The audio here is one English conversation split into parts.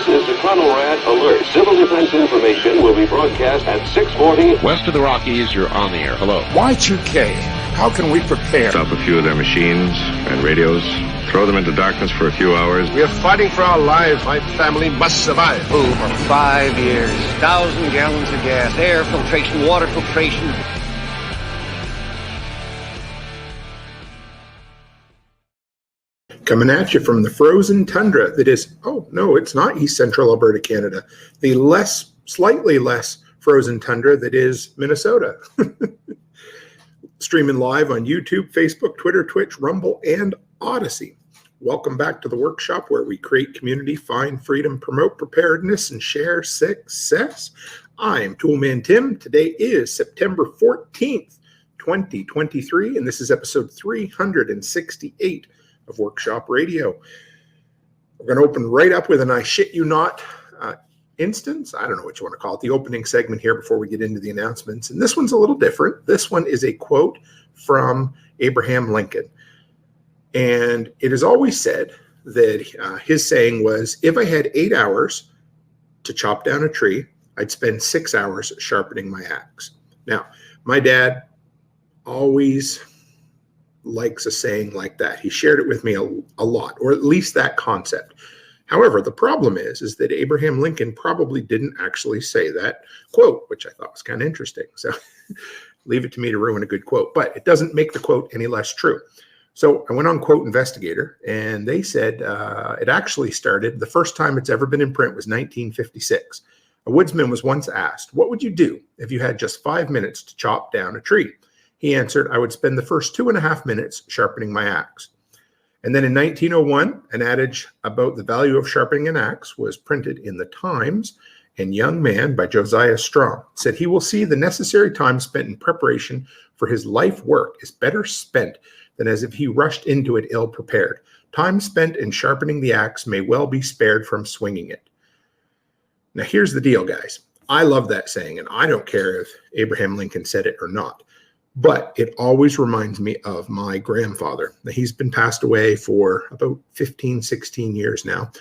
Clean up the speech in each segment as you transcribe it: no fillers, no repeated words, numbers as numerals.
This is the Conrad Alert. Civil defense information will be broadcast at 6:40. West of the Rockies, you're on the air. Hello. Y2K, how can we prepare? Stop a few of their machines and radios. Throw them into darkness for a few hours. We are fighting for our lives. My family must survive. For 5 years, 1,000 gallons of gas, air filtration, water filtration. Coming at you from the frozen tundra that is, oh no, it's not East Central Alberta, Canada. The slightly less frozen tundra that is Minnesota. Streaming live on YouTube, Facebook, Twitter, Twitch, Rumble, and Odyssey. Welcome back to the workshop where we create community, find freedom, promote preparedness, and share success. I'm Toolman Tim. Today is September 14th, 2023, and this is episode 368 of Workshop Radio. We're going to open right up with an I shit you not instance. I don't know what you want to call it, the opening segment here before we get into the announcements. And this one's a little different. This one is a quote from Abraham Lincoln. And it is always said that his saying was, if I had 8 hours to chop down a tree, I'd spend 6 hours sharpening my axe. Now, my dad always likes a saying like that. He shared it with me a lot, or at least that concept. However, the problem is that Abraham Lincoln probably didn't actually say that quote, which I thought was kind of interesting. So leave it to me to ruin a good quote, but it doesn't make the quote any less true. So I went on Quote Investigator, and they said it actually started, the first time it's ever been in print was 1956. A woodsman was once asked, what would you do if you had just 5 minutes to chop down a tree? He answered, I would spend the first 2.5 minutes sharpening my axe. And then in 1901, an adage about the value of sharpening an axe was printed in the Times, and Young Man by Josiah Strong said he will see the necessary time spent in preparation for his life work is better spent than as if he rushed into it ill-prepared. Time spent in sharpening the axe may well be spared from swinging it. Now here's the deal, guys. I love that saying, and I don't care if Abraham Lincoln said it or not. But it always reminds me of my grandfather. He's been passed away for about 15, 16 years now.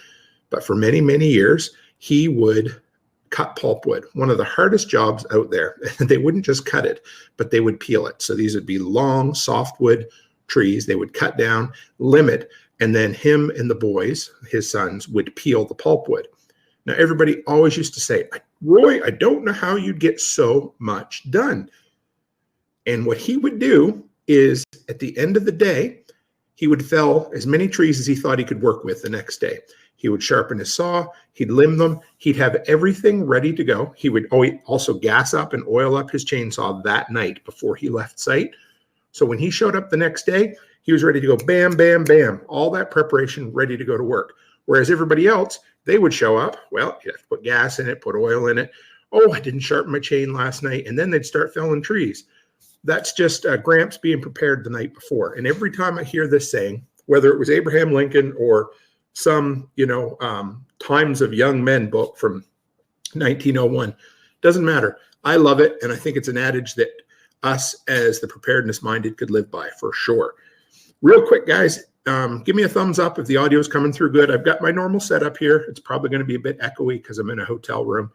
But for many, many years, he would cut pulpwood, one of the hardest jobs out there. They wouldn't just cut it, but they would peel it. So these would be long, softwood trees. They would cut down, limb it, and then him and the boys, his sons, would peel the pulpwood. Now, everybody always used to say, Roy, I don't know how you'd get so much done. And what he would do is, at the end of the day, he would fell as many trees as he thought he could work with the next day. He would sharpen his saw, he'd limb them, he'd have everything ready to go. He would also gas up and oil up his chainsaw that night before he left site. So when he showed up the next day, he was ready to go bam, bam, bam, all that preparation ready to go to work. Whereas everybody else, they would show up, well, you have to put gas in it, put oil in it. Oh, I didn't sharpen my chain last night. And then they'd start felling trees. That's just Gramps being prepared the night before. And every time I hear this saying, whether it was Abraham Lincoln or some, Times of Young Men book from 1901, doesn't matter. I love it. And I think it's an adage that us as the preparedness-minded could live by for sure. Real quick, guys, give me a thumbs up if the audio is coming through good. I've got my normal setup here. It's probably going to be a bit echoey because I'm in a hotel room.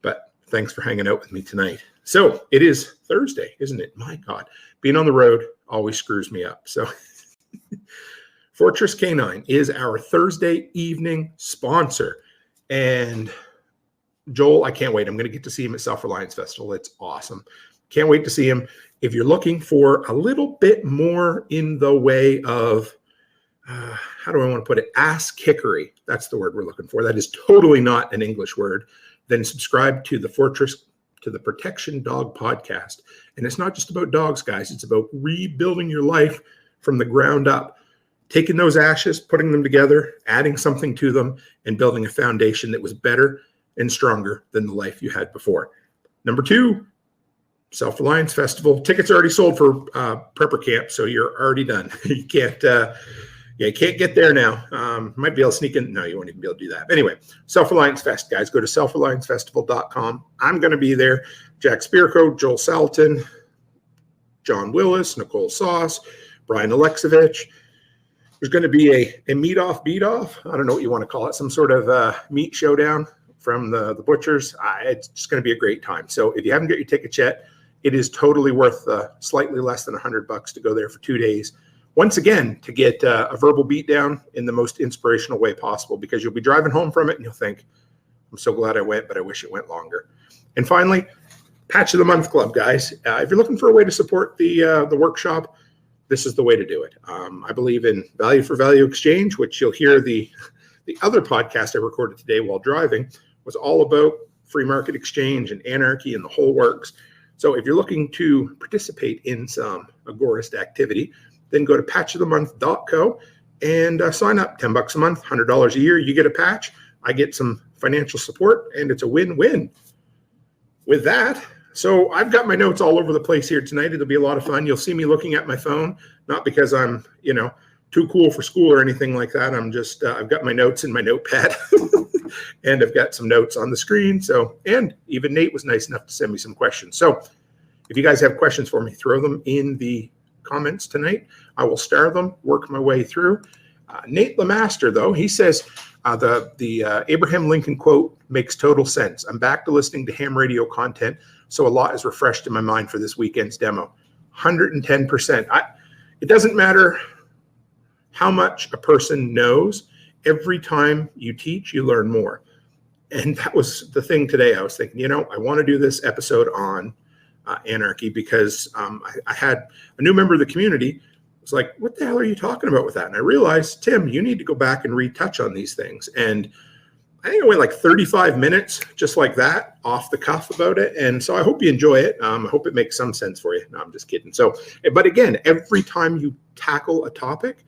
But thanks for hanging out with me tonight. So it is Thursday, isn't it? My God, being on the road always screws me up. So Fortress Canine is our Thursday evening sponsor. And Joel, I can't wait. I'm going to get to see him at Self-Reliance Festival. It's awesome. Can't wait to see him. If you're looking for a little bit more in the way of, how do I want to put it? Ass kickery. That's the word we're looking for. That is totally not an English word. Then subscribe to the Protection Dog podcast. And it's not just about dogs, guys. It's about rebuilding your life from the ground up, taking those ashes, putting them together, adding something to them, and building a foundation that was better and stronger than the life you had before. Number 2, Self-Reliance Festival. Tickets are already sold for Prepper Camp, so you're already done. You can't get there now. Might be able to sneak in. No, you won't even be able to do that. Anyway, Self-Reliance Fest, guys. Go to selfreliancefestival.com. I'm going to be there. Jack Spirko, Joel Salton, John Willis, Nicole Sauce, Brian Alexevich, There's going to be a meat off, beat off. I don't know what you want to call it. Some sort of meat showdown from the butchers. It's just going to be a great time. So if you haven't got your tickets yet, it is totally worth slightly less than $100 to go there for 2 days. Once again, to get a verbal beatdown in the most inspirational way possible, because you'll be driving home from it and you'll think, I'm so glad I went, but I wish it went longer. And finally, Patch of the Month Club, guys. If you're looking for a way to support the workshop, this is the way to do it. I believe in value for value exchange, which you'll hear the other podcast I recorded today while driving was all about free market exchange and anarchy and the whole works. So if you're looking to participate in some agorist activity, then go to patchofthemonth.co and sign up. $10 a month, $100 a year. You get a patch. I get some financial support, and it's a win-win. With that, so I've got my notes all over the place here tonight. It'll be a lot of fun. You'll see me looking at my phone, not because I'm, too cool for school or anything like that. I'm just, I've got my notes in my notepad and I've got some notes on the screen. So, and even Nate was nice enough to send me some questions. So if you guys have questions for me, throw them in the comments tonight. I will star them, work my way through. Nate Lemaster, though, he says the Abraham Lincoln quote makes total sense. I'm back to listening to ham radio content, so a lot is refreshed in my mind for this weekend's demo. 110%. It doesn't matter how much a person knows. Every time you teach, you learn more. And that was the thing today. I was thinking, I want to do this episode on anarchy because I had a new member of the community was like, what the hell are you talking about with that? And I realized, Tim, you need to go back and retouch on these things. And I think I went like 35 minutes just like that off the cuff about it. And so I hope you enjoy it. I hope it makes some sense for you. No, I'm just kidding. So, but again, every time you tackle a topic,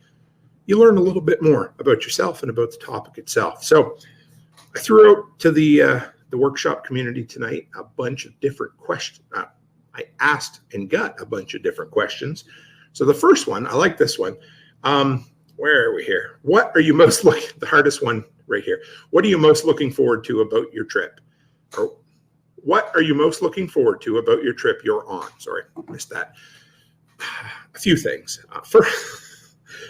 you learn a little bit more about yourself and about the topic itself. So I threw out to the workshop community tonight a bunch of different questions. I asked and got a bunch of different questions. So the first one, I like this one. Where are we here? What are you most the hardest one right here. What are you most looking forward to about your trip? Or what are you most looking forward to about your trip you're on? Sorry, missed that. A few things.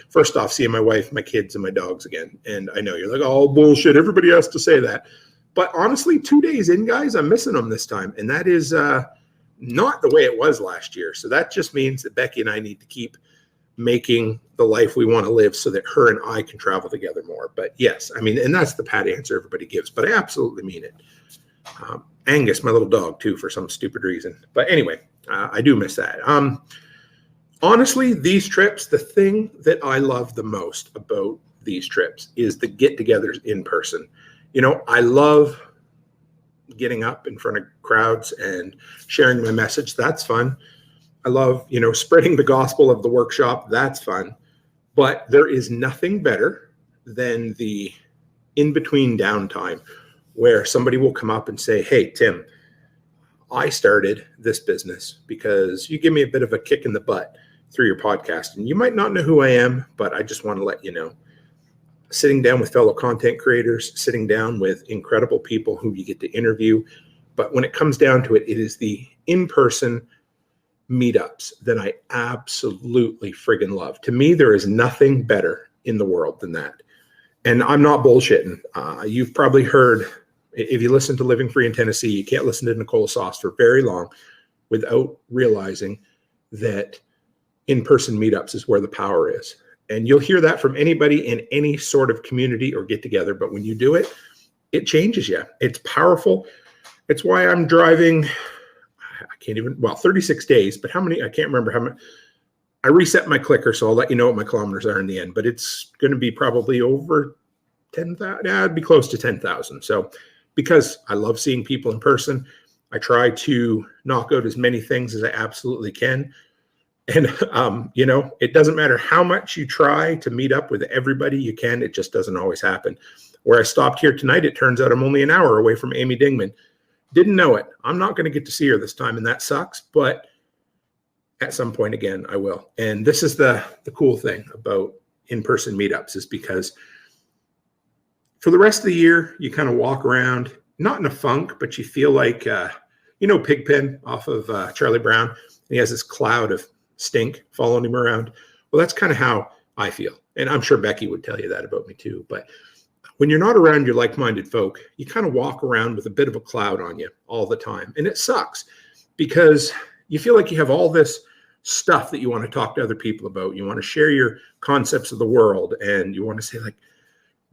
First off, seeing my wife, my kids, and my dogs again. And I know you're like, oh, bullshit. Everybody has to say that. But honestly, 2 days in, guys, I'm missing them this time. And that is not the way it was last year. So that just means that Becky and I need to keep making the life we want to live so that her and I can travel together more. But yes, I mean, and that's the pat answer everybody gives. But I absolutely mean it. Angus, my little dog, too, for some stupid reason. But anyway, I do miss that. Honestly, these trips, the thing that I love the most about these trips is the get-togethers in person. You know, I love getting up in front of crowds and sharing my message. That's fun. I love, you know, spreading the gospel of the workshop. That's fun. But there is nothing better than the in-between downtime where somebody will come up and say, hey, Tim, I started this business because you give me a bit of a kick in the butt through your podcast. And you might not know who I am, but I just want to let you know. Sitting down with fellow content creators, sitting down with incredible people who you get to interview. But when it comes down to it, it is the in-person meetups that I absolutely friggin' love. To me, there is nothing better in the world than that. And I'm not bullshitting. You've probably heard, if you listen to Living Free in Tennessee, you can't listen to Nicola Sauce for very long without realizing that in-person meetups is where the power is. And you'll hear that from anybody in any sort of community or get together. But when you do it, it changes you. It's powerful. It's why I'm driving, 36 days, but how many, I can't remember how many. I reset my clicker, so I'll let you know what my kilometers are in the end, but it's going to be probably over 10,000. Yeah, it'd be close to 10,000. So because I love seeing people in person, I try to knock out as many things as I absolutely can. And, you know, it doesn't matter how much you try to meet up with everybody you can. It just doesn't always happen. Where I stopped here tonight, it turns out I'm only an hour away from Amy Dingman. Didn't know it. I'm not going to get to see her this time, and that sucks. But at some point, again, I will. And this is the cool thing about in-person meetups is because for the rest of the year, you kind of walk around, not in a funk, but you feel like, you know, Pigpen off of Charlie Brown. And he has this cloud of stink following him around. Well, that's kind of how I feel. And I'm sure Becky would tell you that about me too. But when you're not around your like-minded folk, you kind of walk around with a bit of a cloud on you all the time. And it sucks because you feel like you have all this stuff that you want to talk to other people about. You want to share your concepts of the world, and you want to say, like,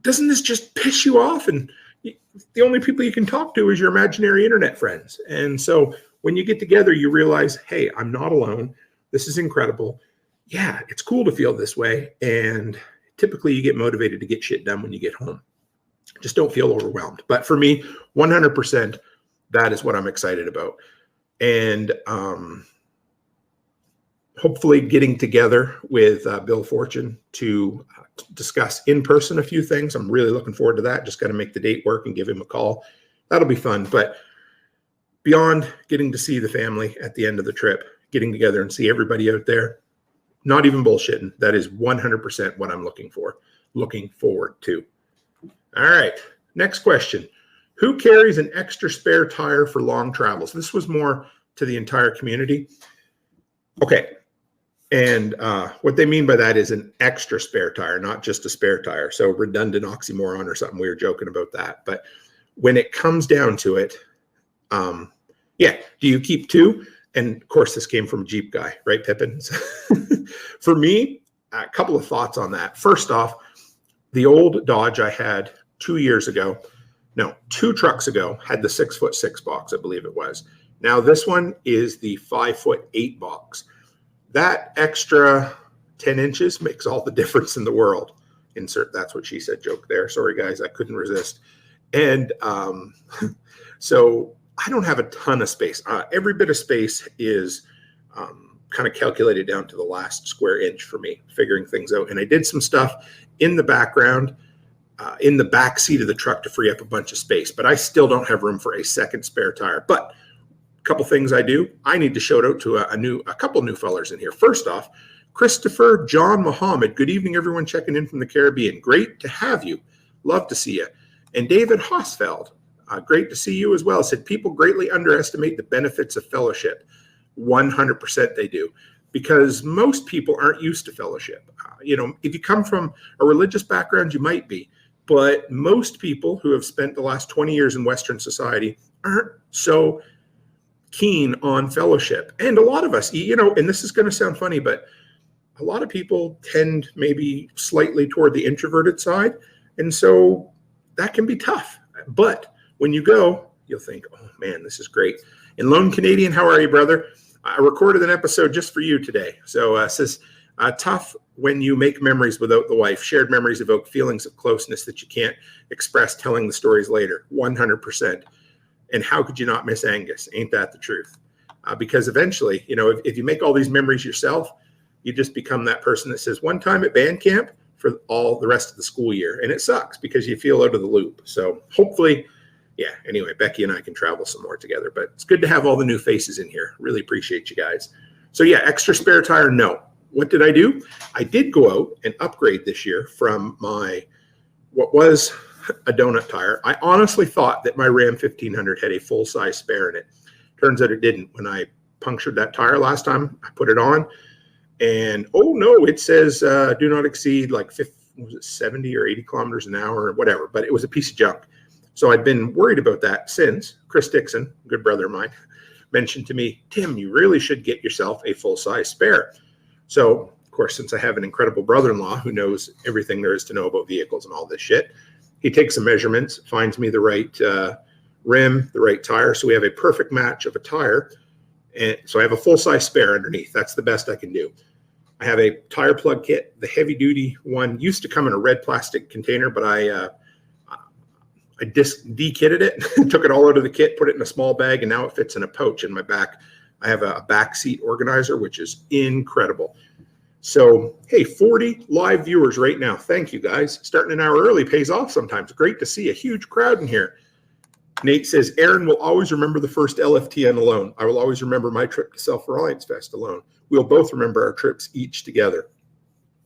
doesn't this just piss you off? And the only people you can talk to is your imaginary internet friends. And so when you get together, you realize, hey, I'm not alone. This is incredible. Yeah, it's cool to feel this way. And typically you get motivated to get shit done when you get home. Just don't feel overwhelmed. But for me, 100%, that is what I'm excited about. And hopefully getting together with Bill Fortune to discuss in person a few things. I'm really looking forward to that. Just got to make the date work and give him a call. That'll be fun. But beyond getting to see the family at the end of the trip, getting together and see everybody out there, not even bullshitting. That is 100% what I'm looking forward to. All right. Next question. Who carries an extra spare tire for long travels? This was more to the entire community. Okay. And what they mean by that is an extra spare tire, not just a spare tire. So redundant oxymoron or something. We were joking about that. But when it comes down to it, yeah, do you keep two? And of course, this came from a Jeep guy, right, Pippin? For me, a couple of thoughts on that. First off, the old Dodge I had 2 trucks ago, had the 6'6" box, I believe it was. Now this one is the 5'8" box. That extra 10 inches makes all the difference in the world. Insert "that's what she said" joke there. Sorry, guys, I couldn't resist. And so I don't have a ton of space. Every bit of space is kind of calculated down to the last square inch for me, figuring things out. And I did some stuff in the background, in the back seat of the truck to free up a bunch of space. But I still don't have room for a second spare tire. But couple things I do. I need to shout out to a couple new fellers in here. First off, Christopher John Muhammad. Good evening, everyone checking in from the Caribbean. Great to have you. Love to see you. And David Hosfeld. Great to see you as well. Said people greatly underestimate the benefits of fellowship. 100% they do, because most people aren't used to fellowship. If you come from a religious background, you might be, but most people who have spent the last 20 years in Western society aren't so keen on fellowship. And a lot of us, and this is going to sound funny, but a lot of people tend maybe slightly toward the introverted side. And so that can be tough. But when you go, you'll think, oh man, this is great. And Lone Canadian, how are you, brother? I recorded an episode just for you today. So it says, tough when you make memories without the wife. Shared memories evoke feelings of closeness that you can't express telling the stories later. 100%. And how could you not miss Angus? Ain't that the truth? Because eventually, if you make all these memories yourself, you just become that person that says one time at band camp for all the rest of the school year. And it sucks because you feel out of the loop. So hopefully, yeah, anyway, Becky and I can travel some more together. But it's good to have all the new faces in here. Really appreciate you guys. So yeah, extra spare tire, no. What did I do? I did go out and upgrade this year from what was a donut tire. I honestly thought that my Ram 1500 had a full-size spare in it. Turns out it didn't. When I punctured that tire last time, I put it on, and oh no, it says do not exceed like 70 or 80 kilometers an hour or whatever, but it was a piece of junk. So I've been worried about that since. Chris Dixon, good brother of mine, mentioned to me, Tim, you really should get yourself a full-size spare. So, of course, since I have an incredible brother-in-law who knows everything there is to know about vehicles and all this shit, he takes some measurements, finds me the right rim, the right tire. So we have a perfect match of a tire. And so I have a full-size spare underneath. That's the best I can do. I have a tire plug kit. The heavy-duty one used to come in a red plastic container, but I de-kitted it, took it all out of the kit, put it in a small bag, and now it fits in a pouch in my back. I have a back seat organizer, which is incredible. So, hey, 40 live viewers right now. Thank you, guys. Starting an hour early pays off sometimes. Great to see a huge crowd in here. Nate says, Aaron will always remember the first LFTN alone. I will always remember my trip to Self-Reliance Fest alone. We'll both remember our trips each together.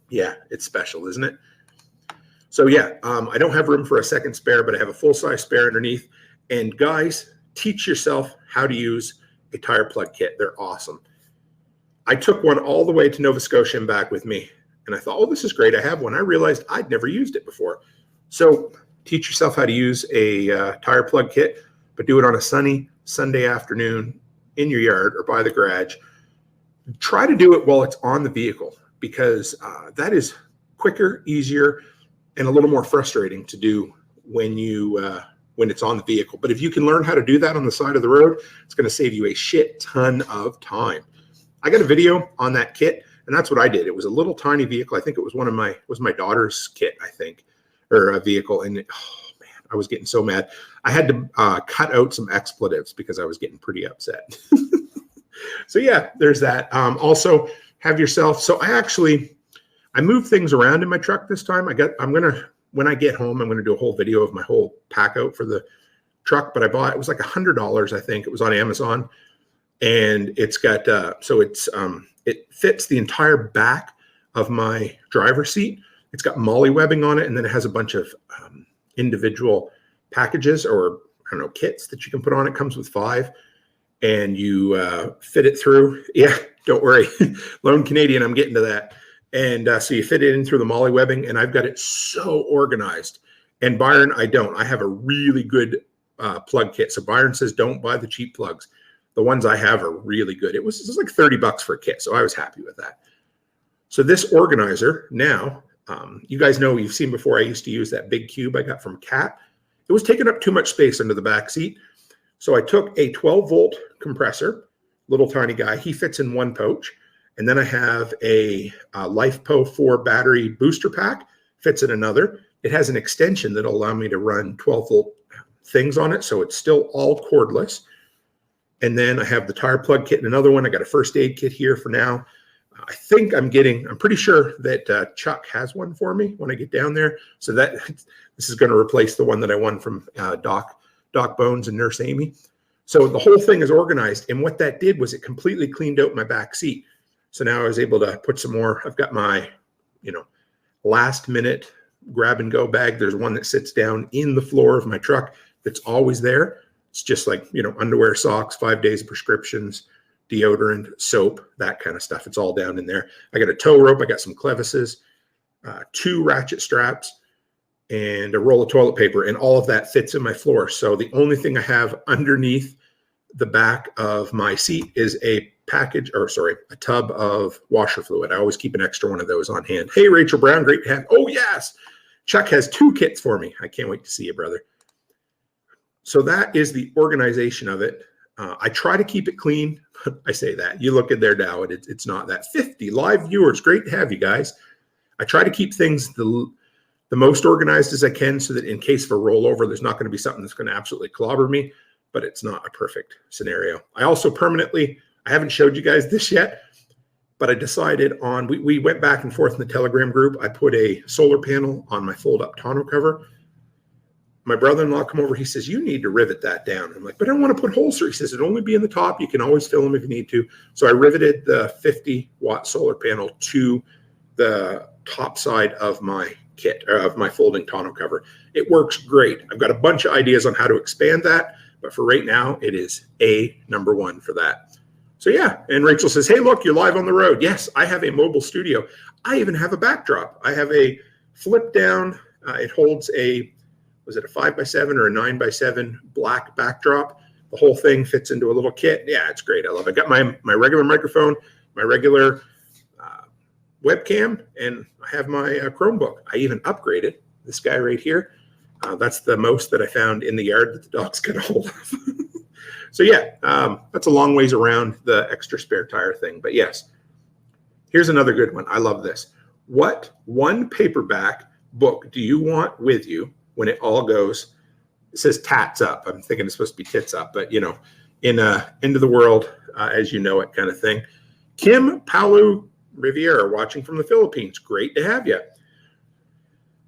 Yeah, it's special, isn't it? So, yeah, I don't have room for a second spare, but I have a full-size spare underneath. And, guys, teach yourself how to use a tire plug kit. They're awesome. I took one all the way to Nova Scotia and back with me. And I thought, oh, this is great. I have one. I realized I'd never used it before. So teach yourself how to use a tire plug kit, but do it on a sunny Sunday afternoon in your yard or by the garage. Try to do it while it's on the vehicle, because that is quicker, easier, and a little more frustrating to do when it's on the vehicle. But if you can learn how to do that on the side of the road, it's going to save you a shit ton of time. I got a video on that kit, and that's what I did. It was a little tiny vehicle. I think it was my daughter's kit, I think, or a vehicle. And oh man, I was getting so mad. I had to cut out some expletives because I was getting pretty upset. So yeah, there's that. Also have yourself. So I moved things around in my truck this time. When I get home, I'm going to do a whole video of my whole pack out for the truck, but it was like $100. I think it was on Amazon, and it's got, it fits the entire back of my driver's seat. It's got MOLLE webbing on it. And then it has a bunch of individual packages, or I don't know, kits that you can put on. It comes with 5, and you fit it through. Yeah, don't worry. Lone Canadian, I'm getting to that. And so you fit it in through the MOLLE webbing, and I've got it so organized. And Byron, I don't. I have a really good plug kit. So Byron says, don't buy the cheap plugs. The ones I have are really good. It was like $30 for a kit, so I was happy with that. So this organizer now, you guys know, you've seen before, I used to use that big cube I got from Cat. It was taking up too much space under the back seat. So I took a 12-volt compressor, little tiny guy. He fits in one pouch. And then I have a LifePo 4 battery booster pack, fits in another. It has an extension that'll allow me to run 12-volt things on it, so it's still all cordless. And then I have the tire plug kit in another one. I got a first aid kit here for now. I'm pretty sure that Chuck has one for me when I get down there. So this is going to replace the one that I won from Doc Bones and Nurse Amy. So the whole thing is organized. And what that did was it completely cleaned out my back seat. So now I was able to put some more. I've got my, last minute grab and go bag. There's one that sits down in the floor of my truck that's always there. It's just like, underwear, socks, 5 days of prescriptions, deodorant, soap, that kind of stuff. It's all down in there. I got a tow rope. I got some clevises, 2 ratchet straps, and a roll of toilet paper. And all of that fits in my floor. So the only thing I have underneath the back of my seat is a tub of washer fluid. I always keep an extra one of those on hand. Hey, Rachel Brown, great to have. Oh, yes. Chuck has 2 kits for me. I can't wait to see you, brother. So that is the organization of it. I try to keep it clean. I say that. You look at there now, and it's not that. 50 live viewers. Great to have you guys. I try to keep things the most organized as I can, so that in case of a rollover, there's not going to be something that's going to absolutely clobber me, but it's not a perfect scenario. I also I haven't showed you guys this yet, but I decided on, we went back and forth in the Telegram group. I put a solar panel on my fold-up tonneau cover. My brother-in-law come over. He says, you need to rivet that down. I'm like, but I don't want to put holes through. He says, it'll only be in the top. You can always fill them if you need to. So I riveted the 50-watt solar panel to the top side of my kit, or of my folding tonneau cover. It works great. I've got a bunch of ideas on how to expand that, but for right now, it is number 1 for that. So yeah, and Rachel says, hey, look, you're live on the road. Yes, I have a mobile studio. I even have a backdrop. I have a flip down. It holds was it a 5x7 or a 9x7 black backdrop? The whole thing fits into a little kit. Yeah, it's great. I love it. I got my regular microphone, my regular webcam, and I have my Chromebook. I even upgraded this guy right here. That's the most that I found in the yard that the dogs got a hold of. So yeah, that's a long ways around the extra spare tire thing. But yes, here's another good one. I love this. What one paperback book do you want with you when it all goes? It says tats up. I'm thinking it's supposed to be tits up, but in into the world as you know it kind of thing. Kim Paulu Riviera watching from the Philippines. Great to have you.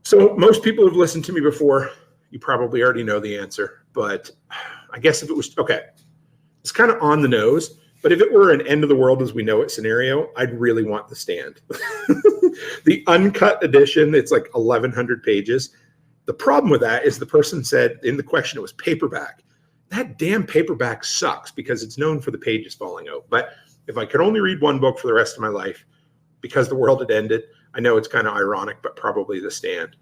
So most people who've listened to me before, you probably already know the answer, but I guess if it was, okay, it's kind of on the nose, but if it were an end of the world as we know it scenario, I'd really want the stand. The uncut edition, it's like 1,100 pages. The problem with that is the person said in the question it was paperback. That damn paperback sucks because it's known for the pages falling out. But if I could only read one book for the rest of my life because the world had ended, I know it's kind of ironic, but probably The Stand.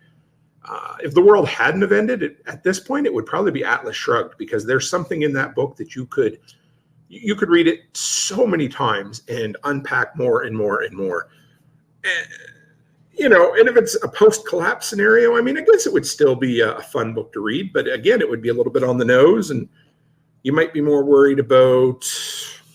If the world hadn't have ended at this point, it would probably be Atlas Shrugged, because there's something in that book that you could read it so many times and unpack more and more and more. And, and if it's a post-collapse scenario, I mean, I guess it would still be a fun book to read, but again, it would be a little bit on the nose, and you might be more worried about,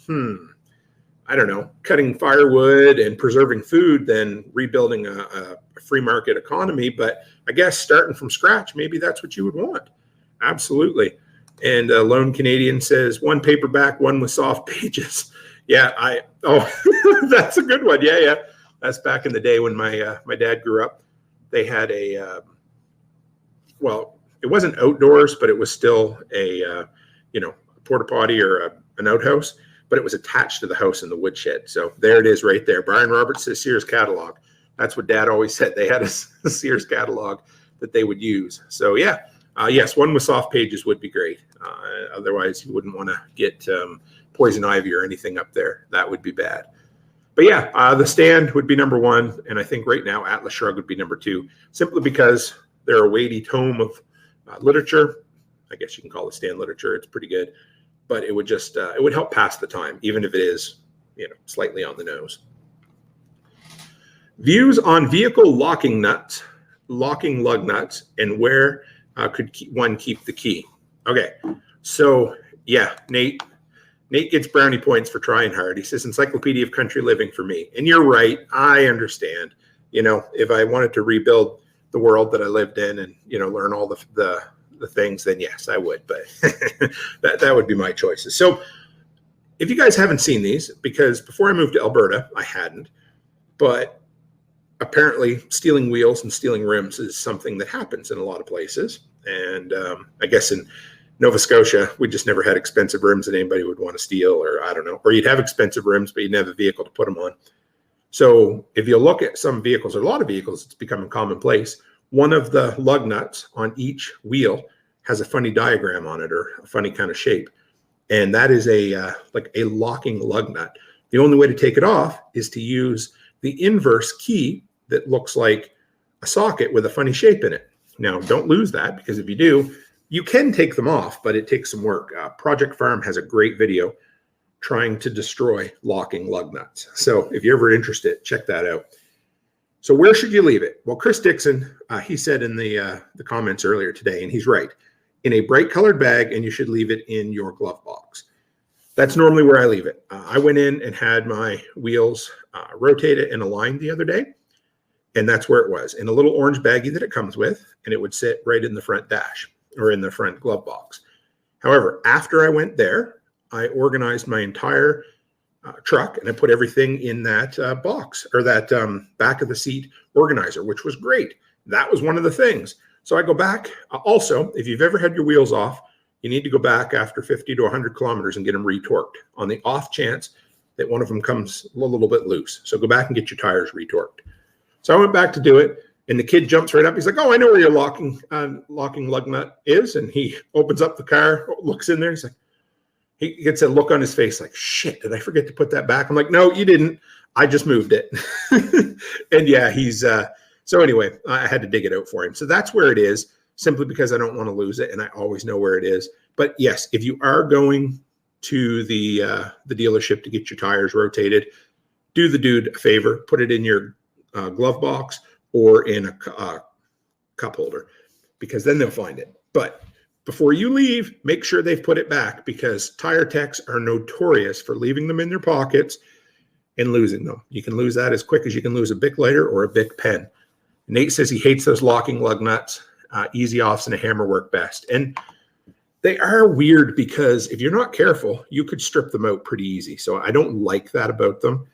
I don't know, cutting firewood and preserving food than rebuilding a free market economy. But I guess starting from scratch, maybe that's what you would want. Absolutely. And Lone Canadian says, one paperback, one with soft pages. Yeah, that's a good one. Yeah. That's back in the day when my dad grew up. They had it wasn't outdoors, but it was still a porta potty or an outhouse, but it was attached to the house in the woodshed. So there it is right there. Brian Roberts says Sears catalog. That's what Dad always said. They had a Sears catalog that they would use. So yeah, yes, one with soft pages would be great. Otherwise, you wouldn't want to get poison ivy or anything up there. That would be bad. But yeah, The Stand would be number one. And I think right now Atlas Shrugged would be number two, simply because they're a weighty tome of literature. I guess you can call The Stand literature. It's pretty good. But it would just, it would help pass the time, even if it is, slightly on the nose. Views on vehicle locking lug nuts, and where could one keep the key? Okay, so yeah, Nate gets brownie points for trying hard. He says Encyclopedia of Country Living for me. And you're right, I understand. If I wanted to rebuild the world that I lived in and, learn all the things, then yes, I would. But that would be my choices. So if you guys haven't seen these, because before I moved to Alberta, I hadn't, but apparently stealing wheels and stealing rims is something that happens in a lot of places. And I guess in Nova Scotia, we just never had expensive rims that anybody would want to steal, or I don't know, or you'd have expensive rims, but you'd never have a vehicle to put them on. So if you look at some vehicles, or a lot of vehicles, it's becoming commonplace. One of the lug nuts on each wheel has a funny diagram on it, or a funny kind of shape. And that is like a locking lug nut. The only way to take it off is to use the inverse key that looks like a socket with a funny shape in it. Now, don't lose that, because if you do, you can take them off, but it takes some work. Project Farm has a great video trying to destroy locking lug nuts. So if you're ever interested, check that out. So where should you leave it? Well, Chris Dixon, he said in the comments earlier today, and he's right, in a bright colored bag, and you should leave it in your glove box. That's normally where I leave it. I went in and had my wheels rotated and aligned the other day, and that's where it was, in a little orange baggie that it comes with, and it would sit right in the front dash, or in the front glove box. However, after I went there, I organized my entire truck, and I put everything in that box, or that back of the seat organizer, which was great. That was one of the things. So I go back. Also, if you've ever had your wheels off, you need to go back after 50 to 100 kilometers and get them retorqued, on the off chance that one of them comes a little bit loose. So go back and get your tires retorqued. So I went back to do it, and the kid jumps right up. He's like, "Oh, I know where your locking lug nut is." And he opens up the car, looks in there. He's like, he gets a look on his face like, "Shit, did I forget to put that back?" I'm like, "No, you didn't. I just moved it." And yeah, he's so anyway, I had to dig it out for him. So that's where it is, simply because I don't want to lose it, and I always know where it is. But yes, if you are going to the dealership to get your tires rotated, do the dude a favor, put it in your glove box or in a cup holder, because then they'll find it. But before you leave, make sure they've put it back, because tire techs are notorious for leaving them in their pockets and losing them. You can lose that as quick as you can lose a Bic lighter or a Bic pen. Nate says he hates those locking lug nuts. Easy offs and a hammer work best. And they are weird, because if you're not careful, you could strip them out pretty easy. So I don't like that about them,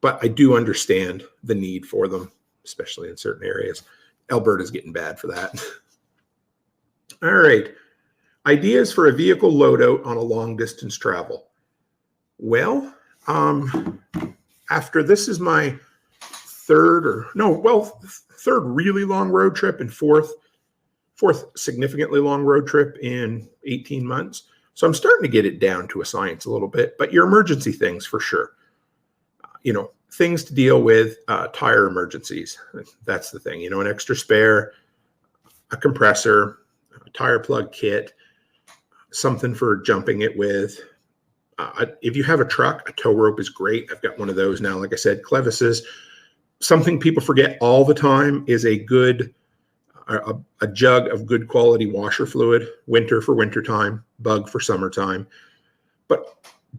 but I do understand the need for them, especially in certain areas. Alberta's getting bad for that. All right. Ideas for a vehicle loadout on a long distance travel. Well, after this is my third really long road trip, and fourth significantly long road trip in 18 months. So I'm starting to get it down to a science a little bit, but your emergency things for sure. things to deal with tire emergencies. That's the thing, an extra spare, a compressor, a tire plug kit, something for jumping it with. If you have a truck, a tow rope is great. I've got one of those now. Like I said, clevises. Something people forget all the time is a jug of good quality washer fluid, winter for wintertime, bug for summertime. But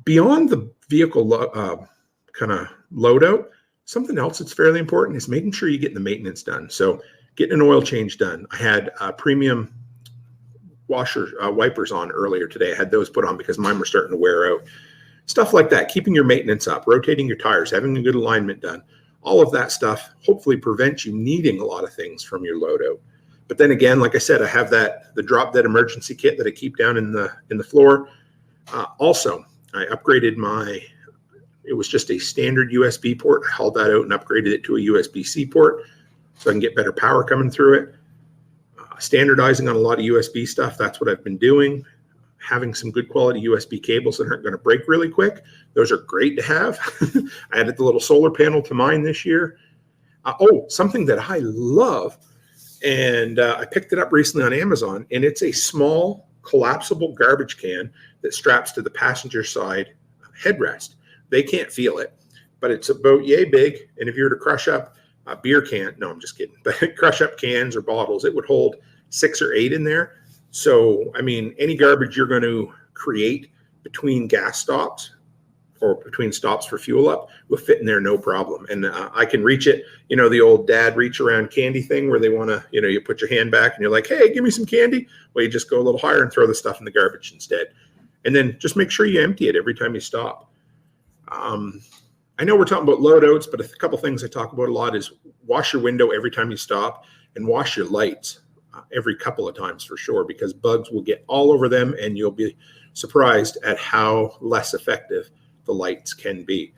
beyond the vehicle kind of load out, something else that's fairly important is making sure you get the maintenance done. So getting an oil change done. I had premium washer wipers on earlier today. I had those put on because mine were starting to wear out. Stuff like that, keeping your maintenance up, rotating your tires, having a good alignment done. All of that stuff hopefully prevents you needing a lot of things from your load out. But then again, like I said, I have the drop dead emergency kit that I keep down in the floor. Also, I upgraded it was just a standard USB port. I hauled that out and upgraded it to a USB-C port so I can get better power coming through it. Standardizing on a lot of USB stuff, that's what I've been doing. Having some good quality USB cables that aren't going to break really quick. Those are great to have. I added the little solar panel to mine this year. Something that I love, and I picked it up recently on Amazon, and it's a small collapsible garbage can that straps to the passenger side headrest. They can't feel it, but it's about yay big, and if you were to crush up a beer can, no, I'm just kidding, but crush up cans or bottles, it would hold 6 or 8 in there. So, I mean, any garbage you're going to create between gas stops or between stops for fuel up will fit in there no problem. And I can reach it, the old dad reach around candy thing where they want to, you put your hand back and you're like, hey, give me some candy. Well, you just go a little higher and throw the stuff in the garbage instead. And then just make sure you empty it every time you stop. I know we're talking about load outs, but a couple things I talk about a lot is wash your window every time you stop and wash your lights every couple of times for sure, because bugs will get all over them and you'll be surprised at how less effective the lights can be.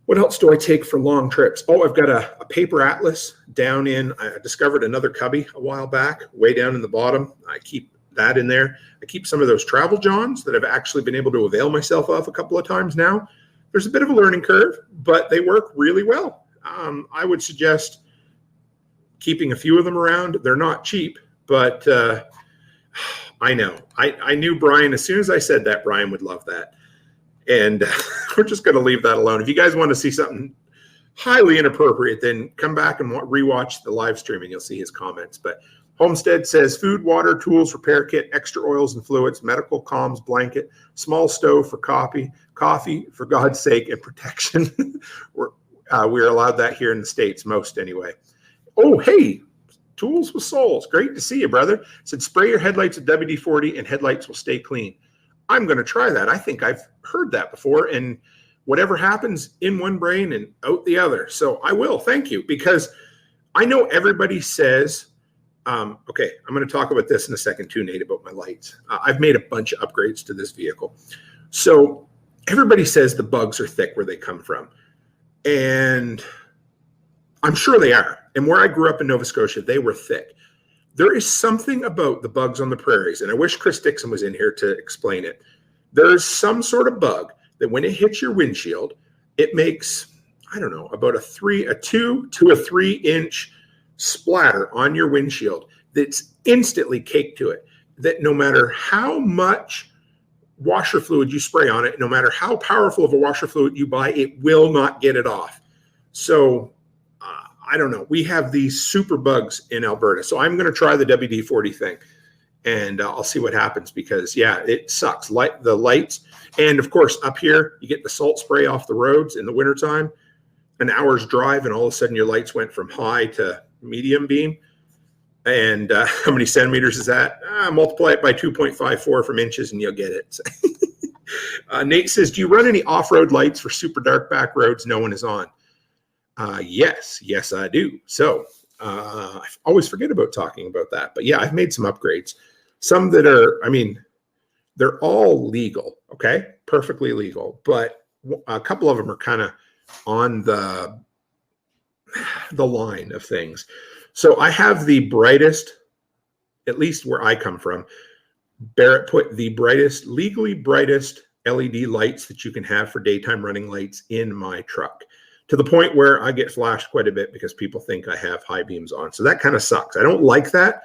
What else do I take for long trips? I've got a paper atlas down I discovered another cubby a while back, way down in the bottom. I keep that in there. I keep some of those travel johns that I've actually been able to avail myself of a couple of times now. There's a bit of a learning curve, but they work really well. I would suggest keeping a few of them around. They're not cheap, but I know. I knew Brian, as soon as I said that, Brian would love that. And we're just going to leave that alone. If you guys want to see something highly inappropriate, then come back and rewatch the live stream and you'll see his comments. But Homestead says food, water, tools, repair kit, extra oils and fluids, medical comms, blanket, small stove for coffee, for God's sake, and protection. We're allowed that here in the States, most anyway. Oh, hey, Tools with Souls. Great to see you, brother. Said spray your headlights with WD-40 and headlights will stay clean. I'm going to try that. I think I've heard that before, and whatever happens in one brain and out the other. So I will. Thank you, because I know everybody says, okay, I'm going to talk about this in a second too, Nate, about my lights. I've made a bunch of upgrades to this vehicle. So everybody says the bugs are thick where they come from. And I'm sure they are. And where I grew up in Nova Scotia, they were thick. There is something about the bugs on the prairies, and I wish Chris Dixon was in here to explain it. There's some sort of bug that when it hits your windshield, it makes, I don't know, about a 2 to 3 inch splatter on your windshield that's instantly caked to it, that no matter how much washer fluid you spray on it, no matter how powerful of a washer fluid you buy, it will not get it off. So I don't know. We have these super bugs in Alberta. So I'm going to try the WD-40 thing and I'll see what happens, because yeah, it sucks. The lights. And of course, up here, you get the salt spray off the roads in the wintertime, an hour's drive, and all of a sudden your lights went from high to medium beam. And how many centimeters is that? Multiply it by 2.54 from inches and you'll get it. Nate says, do you run any off-road lights for super dark back roads no one is on? Yes, I do. So I always forget about talking about that. But yeah, I've made some upgrades. Some that are, they're all legal, okay? Perfectly legal. But a couple of them are kind of on the line of things. So I have the brightest, at least where I come from, Barrett put the brightest, legally brightest LED lights that you can have for daytime running lights in my truck. to the point where I get flashed quite a bit because people think I have high beams on. So that kind of sucks. I don't like that,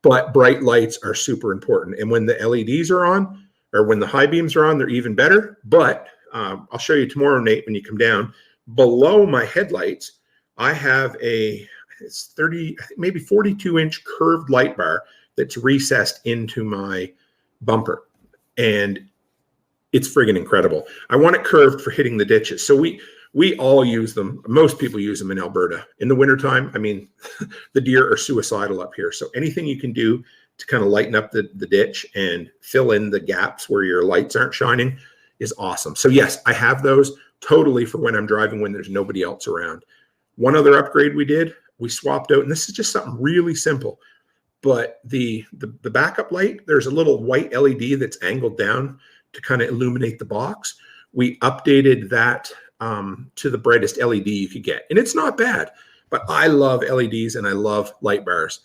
but bright lights are super important. And when the LEDs are on, or when the high beams are on, they're even better. But I'll show you tomorrow, Nate, when you come down. Below my headlights, I have it's 30, maybe 42-inch curved light bar that's recessed into my bumper. And it's friggin' incredible. I want it curved for hitting the ditches. So we all use them. Most people use them in Alberta. In the wintertime, I mean, the deer are suicidal up here. So anything you can do to kind of lighten up the ditch and fill in the gaps where your lights aren't shining is awesome. So yes, I have those totally for when I'm driving when there's nobody else around. One other upgrade we did, we swapped out, and this is just something really simple, but the backup light, there's a little white LED that's angled down to kind of illuminate the box. We updated that to the brightest LED you could get. And it's not bad, but I love LEDs and I love light bars.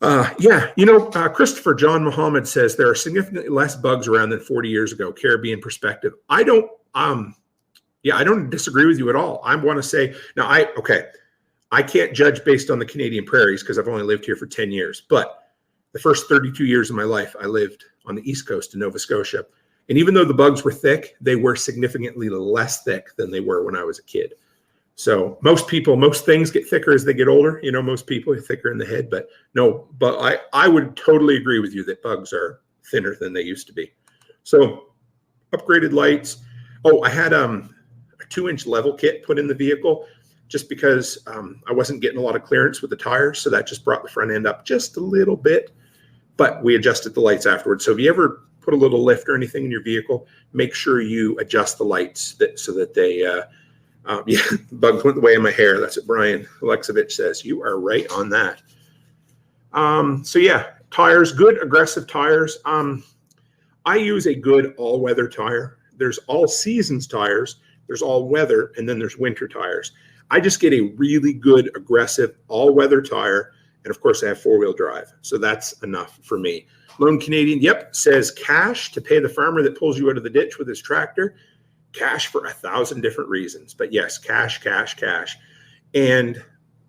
Christopher John Muhammad says there are significantly less bugs around than 40 years ago, Caribbean perspective. I don't disagree with you at all. I want to say, now I can't judge based on the Canadian prairies because I've only lived here for 10 years, but the first 32 years of my life, I lived on the East Coast in Nova Scotia. And even though the bugs were thick, they were significantly less thick than they were when I was a kid. So most things get thicker as they get older. You know, most people are thicker in the head, but I would totally agree with you that bugs are thinner than they used to be. So upgraded lights. Oh, I had a 2-inch level kit put in the vehicle just because I wasn't getting a lot of clearance with the tires. So that just brought the front end up just a little bit, but we adjusted the lights afterwards. So if you ever put a little lift or anything in your vehicle, make sure you adjust the lights so that they, bugs went the way of my hair. That's what Brian Alexovich says. You are right on that. Tires, good aggressive tires. I use a good all-weather tire. There's all seasons tires, there's all weather, and then there's winter tires. I just get a really good aggressive all-weather tire, and of course I have 4-wheel drive, so that's enough for me. Lone Canadian, says cash to pay the farmer that pulls you out of the ditch with his tractor. Cash for 1,000 different reasons, but yes, cash. And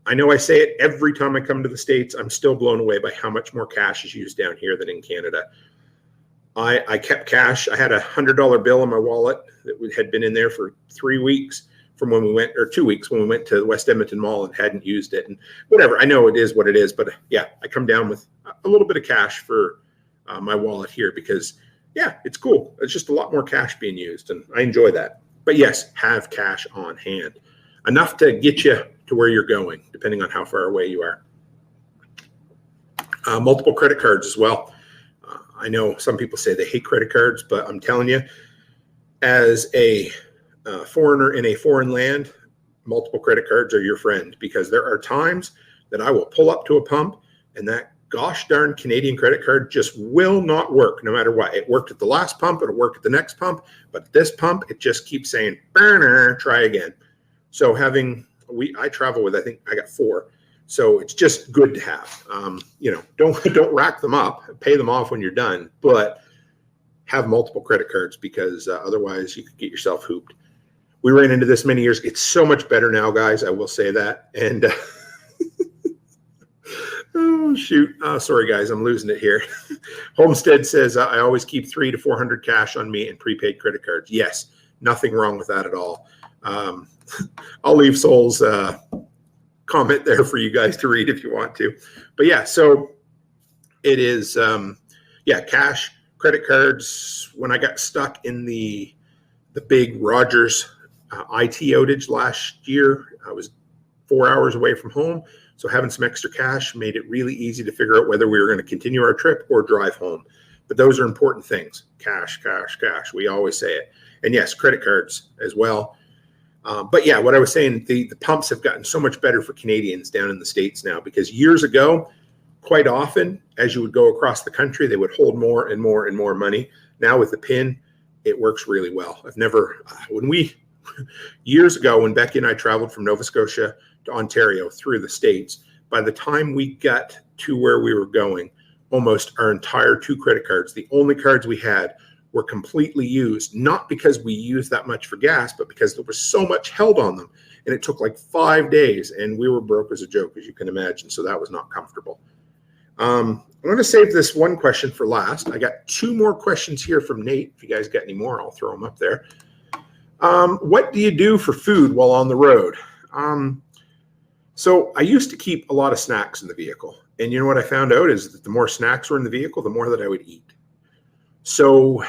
I know I say it every time I come to the States, I'm still blown away by how much more cash is used down here than in Canada. I kept cash. I had a $100 bill in my wallet that had been in there for 3 weeks from when we went, or 2 weeks when we went to the West Edmonton Mall and hadn't used it. And whatever, I know it is what it is, but yeah, I come down with a little bit of cash for my wallet here because it's cool. It's just a lot more cash being used, and I enjoy that. But yes, have cash on hand. Enough to get you to where you're going, depending on how far away you are. Multiple credit cards as well. I know some people say they hate credit cards, but I'm telling you, as a foreigner in a foreign land, multiple credit cards are your friend, because there are times that I will pull up to a pump and that gosh darn Canadian credit card just will not work no matter what. It worked at the last pump, it'll work at the next pump, but at this pump, it just keeps saying, burner, try again. So I travel with, I think I got 4. So it's just good to have, don't rack them up, pay them off when you're done, but have multiple credit cards because otherwise you could get yourself hooped. We ran into this many years. It's so much better now, guys. I will say that. And oh, shoot. Sorry, guys. I'm losing it here. Homestead says, I always keep 300 to 400 cash on me and prepaid credit cards. Yes, nothing wrong with that at all. I'll leave Sol's comment there for you guys to read if you want to. But yeah, so it is, cash, credit cards. When I got stuck in the big Rogers IT outage last year, I was 4 hours away from home. So having some extra cash made it really easy to figure out whether we were going to continue our trip or drive home. But those are important things. Cash. We always say it. And yes, credit cards as well. But yeah, what I was saying, the pumps have gotten so much better for Canadians down in the States now, because years ago, quite often, as you would go across the country, they would hold more and more and more money. Now with the PIN, it works really well. Years ago, when Becky and I traveled from Nova Scotia to Ontario through the States, by the time we got to where we were going, almost our entire 2 credit cards, the only cards we had were completely used, not because we used that much for gas, but because there was so much held on them. And it took like 5 days, and we were broke as a joke, as you can imagine. So that was not comfortable. I'm going to save this one question for last. I got 2 more questions here from Nate. If you guys got any more, I'll throw them up there. What do you do for food while on the road? So I used to keep a lot of snacks in the vehicle. And you know what I found out is that the more snacks were in the vehicle, the more that I would eat. So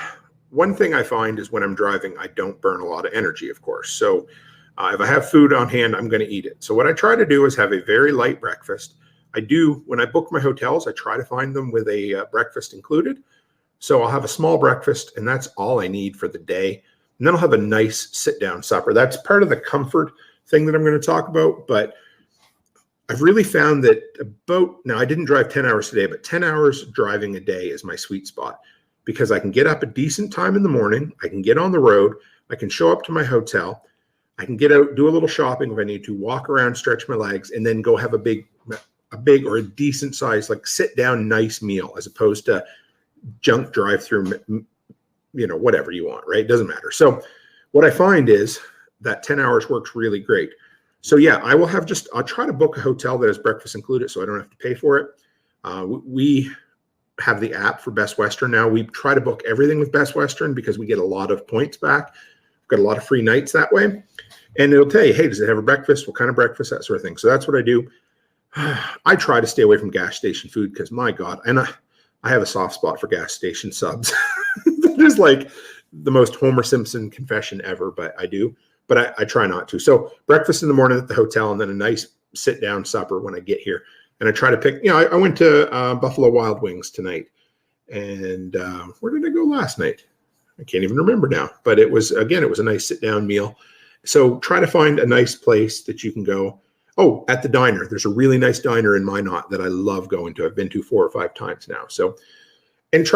one thing I find is when I'm driving, I don't burn a lot of energy, of course. So if I have food on hand, I'm going to eat it. So what I try to do is have a very light breakfast. I do, when I book my hotels, I try to find them with a breakfast included. So I'll have a small breakfast, and that's all I need for the day. And then I'll have a nice sit-down supper. That's part of the comfort thing that I'm going to talk about. But I've really found that now I didn't drive 10 hours today, but 10 hours driving a day is my sweet spot because I can get up a decent time in the morning. I can get on the road. I can show up to my hotel. I can get out, do a little shopping if I need to, walk around, stretch my legs, and then go have a big or a decent size, like sit down, nice meal, as opposed to junk drive through, whatever you want, right? It doesn't matter. So what I find is that 10 hours works really great. So yeah, I'll try to book a hotel that has breakfast included so I don't have to pay for it. We have the app for Best Western now. We try to book everything with Best Western because we get a lot of points back. We've got a lot of free nights that way. And it'll tell you, hey, does it have a breakfast? What kind of breakfast? That sort of thing. So that's what I do. I try to stay away from gas station food because my God, and I have a soft spot for gas station subs. That is like the most Homer Simpson confession ever, but I do. But I try not to. So breakfast in the morning at the hotel and then a nice sit down supper when I get here. And I try to pick, I went to Buffalo Wild Wings tonight. And where did I go last night? I can't even remember now. But it was a nice sit down meal. So try to find a nice place that you can go. Oh, at the diner. There's a really nice diner in Minot that I love going to. I've been to 4 or 5 times now. So, and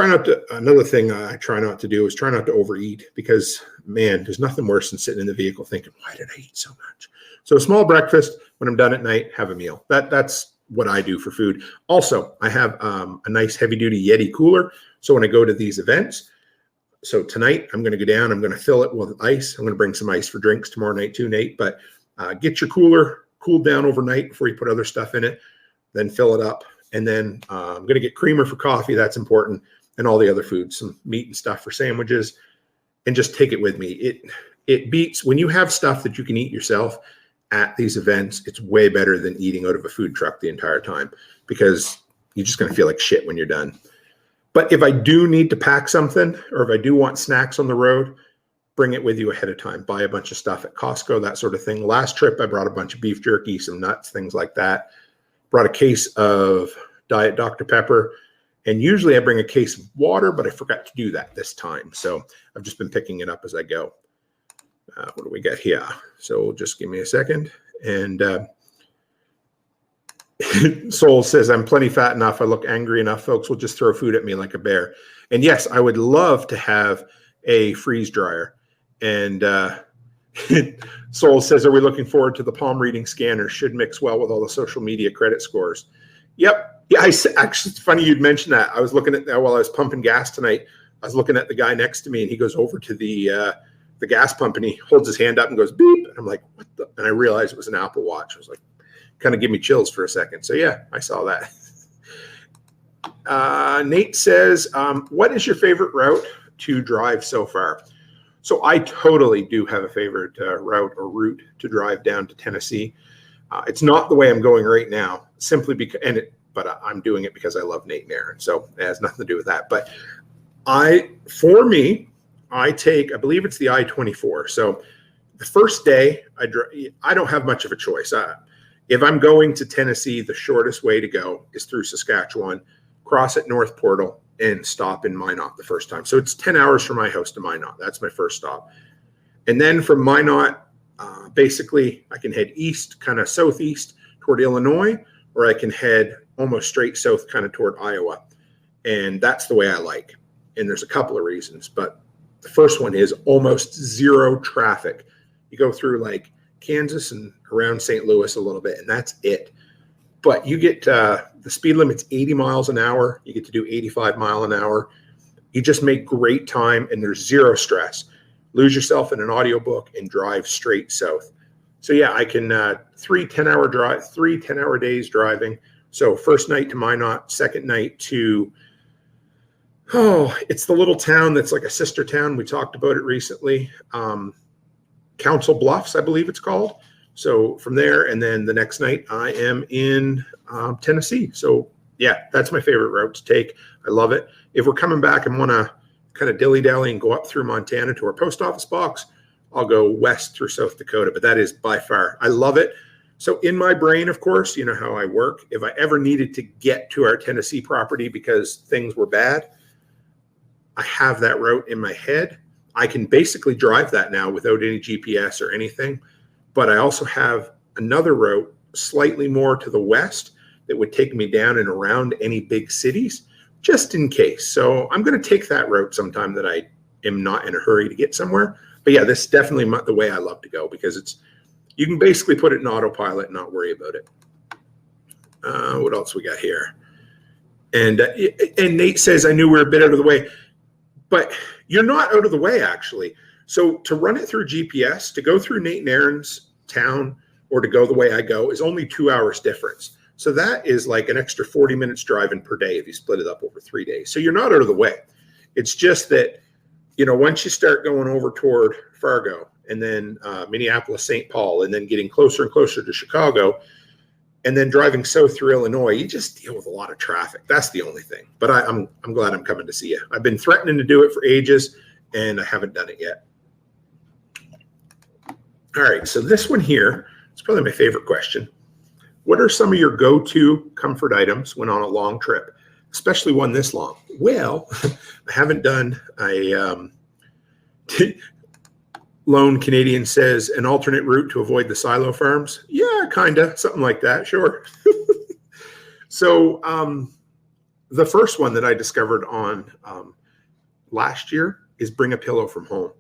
another thing I try not to do is try not to overeat because, man, there's nothing worse than sitting in the vehicle thinking, why did I eat so much? So a small breakfast, when I'm done at night, have a meal. That's what I do for food. Also, I have a nice heavy-duty Yeti cooler. So when I go to these events, so tonight I'm going to go down, I'm going to fill it with ice. I'm going to bring some ice for drinks tomorrow night too, Nate. But get your cooler cooled down overnight before you put other stuff in it, then fill it up. And then I'm going to get creamer for coffee. That's important. And all the other foods, some meat and stuff for sandwiches, and just take it with me. It beats when you have stuff that you can eat yourself at these events. It's way better than eating out of a food truck the entire time because you're just going to feel like shit when you're done. But if I do need to pack something, or if I do want snacks on the road, bring it with you ahead of time. Buy a bunch of stuff at Costco, that sort of thing. Last trip, I brought a bunch of beef jerky, some nuts, things like that. Brought a case of Diet Dr. Pepper. And usually I bring a case of water, but I forgot to do that this time. So I've just been picking it up as I go. What do we got here? So just give me a second. And Soul says, I'm plenty fat enough. I look angry enough. Folks will just throw food at me like a bear. And yes, I would love to have a freeze dryer. And Soul says, are we looking forward to the palm reading scanner? Should mix well with all the social media credit scores. Yep. Yeah, actually, it's funny you'd mention that. I was looking at that while I was pumping gas tonight. I was looking at the guy next to me, and he goes over to the gas pump, and he holds his hand up and goes, beep. And I'm like, what the? And I realized it was an Apple Watch. I was like, kind of give me chills for a second. So, yeah, I saw that. Nate says, what is your favorite route to drive so far? So I totally do have a favorite route to drive down to Tennessee. It's not the way I'm going right now, simply because, but I'm doing it because I love Nate and Aaron. So it has nothing to do with that. But I believe it's the I-24. So the first day I don't have much of a choice. If I'm going to Tennessee, the shortest way to go is through Saskatchewan, cross at North Portal, and stop in Minot the first time. So it's 10 hours from my house to Minot. That's my first stop. And then from Minot, basically I can head east, kind of southeast toward Illinois, or I can head almost straight south kind of toward Iowa. And that's the way I like. And there's a couple of reasons, but the first one is almost zero traffic. You go through like Kansas and around St. Louis a little bit, and that's it. But you get the speed limit's 80 miles an hour. You get to do 85 mile an hour. You just make great time and there's zero stress. Lose yourself in an audiobook and drive straight south. So yeah, I can 3 10-hour days driving. So first night to Minot, second night to, it's the little town that's like a sister town. We talked about it recently. Council Bluffs, I believe it's called. So from there, and then the next night I am in Tennessee. So yeah, that's my favorite route to take. I love it. If we're coming back and want to kind of dilly-dally and go up through Montana to our post office box, I'll go west through South Dakota, but that is by far, I love it. So in my brain, of course, you know how I work. If I ever needed to get to our Tennessee property because things were bad, I have that route in my head. I can basically drive that now without any GPS or anything. But I also have another route slightly more to the west that would take me down and around any big cities, just in case. So I'm going to take that route sometime that I am not in a hurry to get somewhere. But yeah, this is definitely the way I love to go because you can basically put it in autopilot and not worry about it. What else we got here? And Nate says, I knew we were a bit out of the way. But you're not out of the way, actually. So to run it through GPS, to go through Nate and Aaron's town or to go the way I go is only 2 hours difference. So that is like an extra 40 minutes driving per day if you split it up over 3 days. So you're not out of the way. It's just that, once you start going over toward Fargo and then Minneapolis, St. Paul, and then getting closer and closer to Chicago, and then driving south through Illinois, you just deal with a lot of traffic. That's the only thing. But I'm glad I'm coming to see you. I've been threatening to do it for ages, and I haven't done it yet. All right, so this one here is probably my favorite question. What are some of your go-to comfort items when on a long trip, especially one this long? Well, I haven't done a Lone Canadian says an alternate route to avoid the silo farms. Yeah, kind of, something like that, sure. So the first one that I discovered on last year is bring a pillow from home.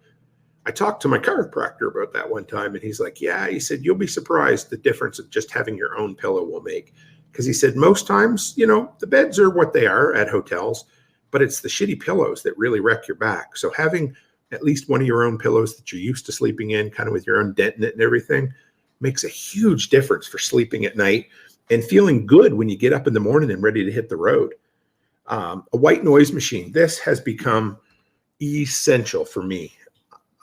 I talked to my chiropractor about that one time, and he's like, yeah, he said, you'll be surprised the difference of just having your own pillow will make. Because he said most times, the beds are what they are at hotels, but it's the shitty pillows that really wreck your back. So having at least one of your own pillows that you're used to sleeping in, kind of with your own dent in it and everything, makes a huge difference for sleeping at night and feeling good when you get up in the morning and ready to hit the road. A white noise machine. This has become essential for me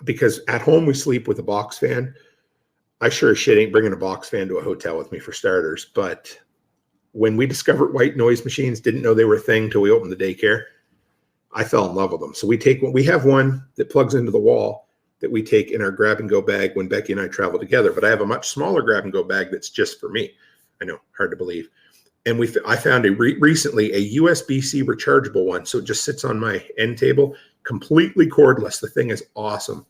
because at home we sleep with a box fan. I sure as shit ain't bringing a box fan to a hotel with me for starters. But when we discovered white noise machines, didn't know they were a thing till we opened the daycare, I fell in love with them. So we have one that plugs into the wall that we take in our grab and go bag when Becky and I travel together. But I have a much smaller grab and go bag that's just for me. I know, hard to believe. And I found recently a USB-C rechargeable one. So it just sits on my end table, completely cordless. The thing is awesome.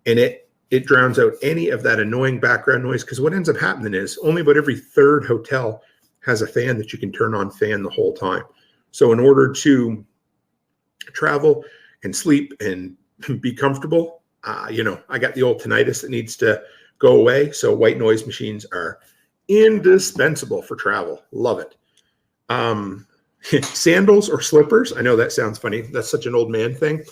And it drowns out any of that annoying background noise. Because what ends up happening is only about every third hotel has a fan that you can turn on fan the whole time. So in order to travel and sleep and be comfortable, I got the old tinnitus that needs to go away. So white noise machines are indispensable for travel. Love it. Sandals or slippers. I know that sounds funny. That's such an old man thing.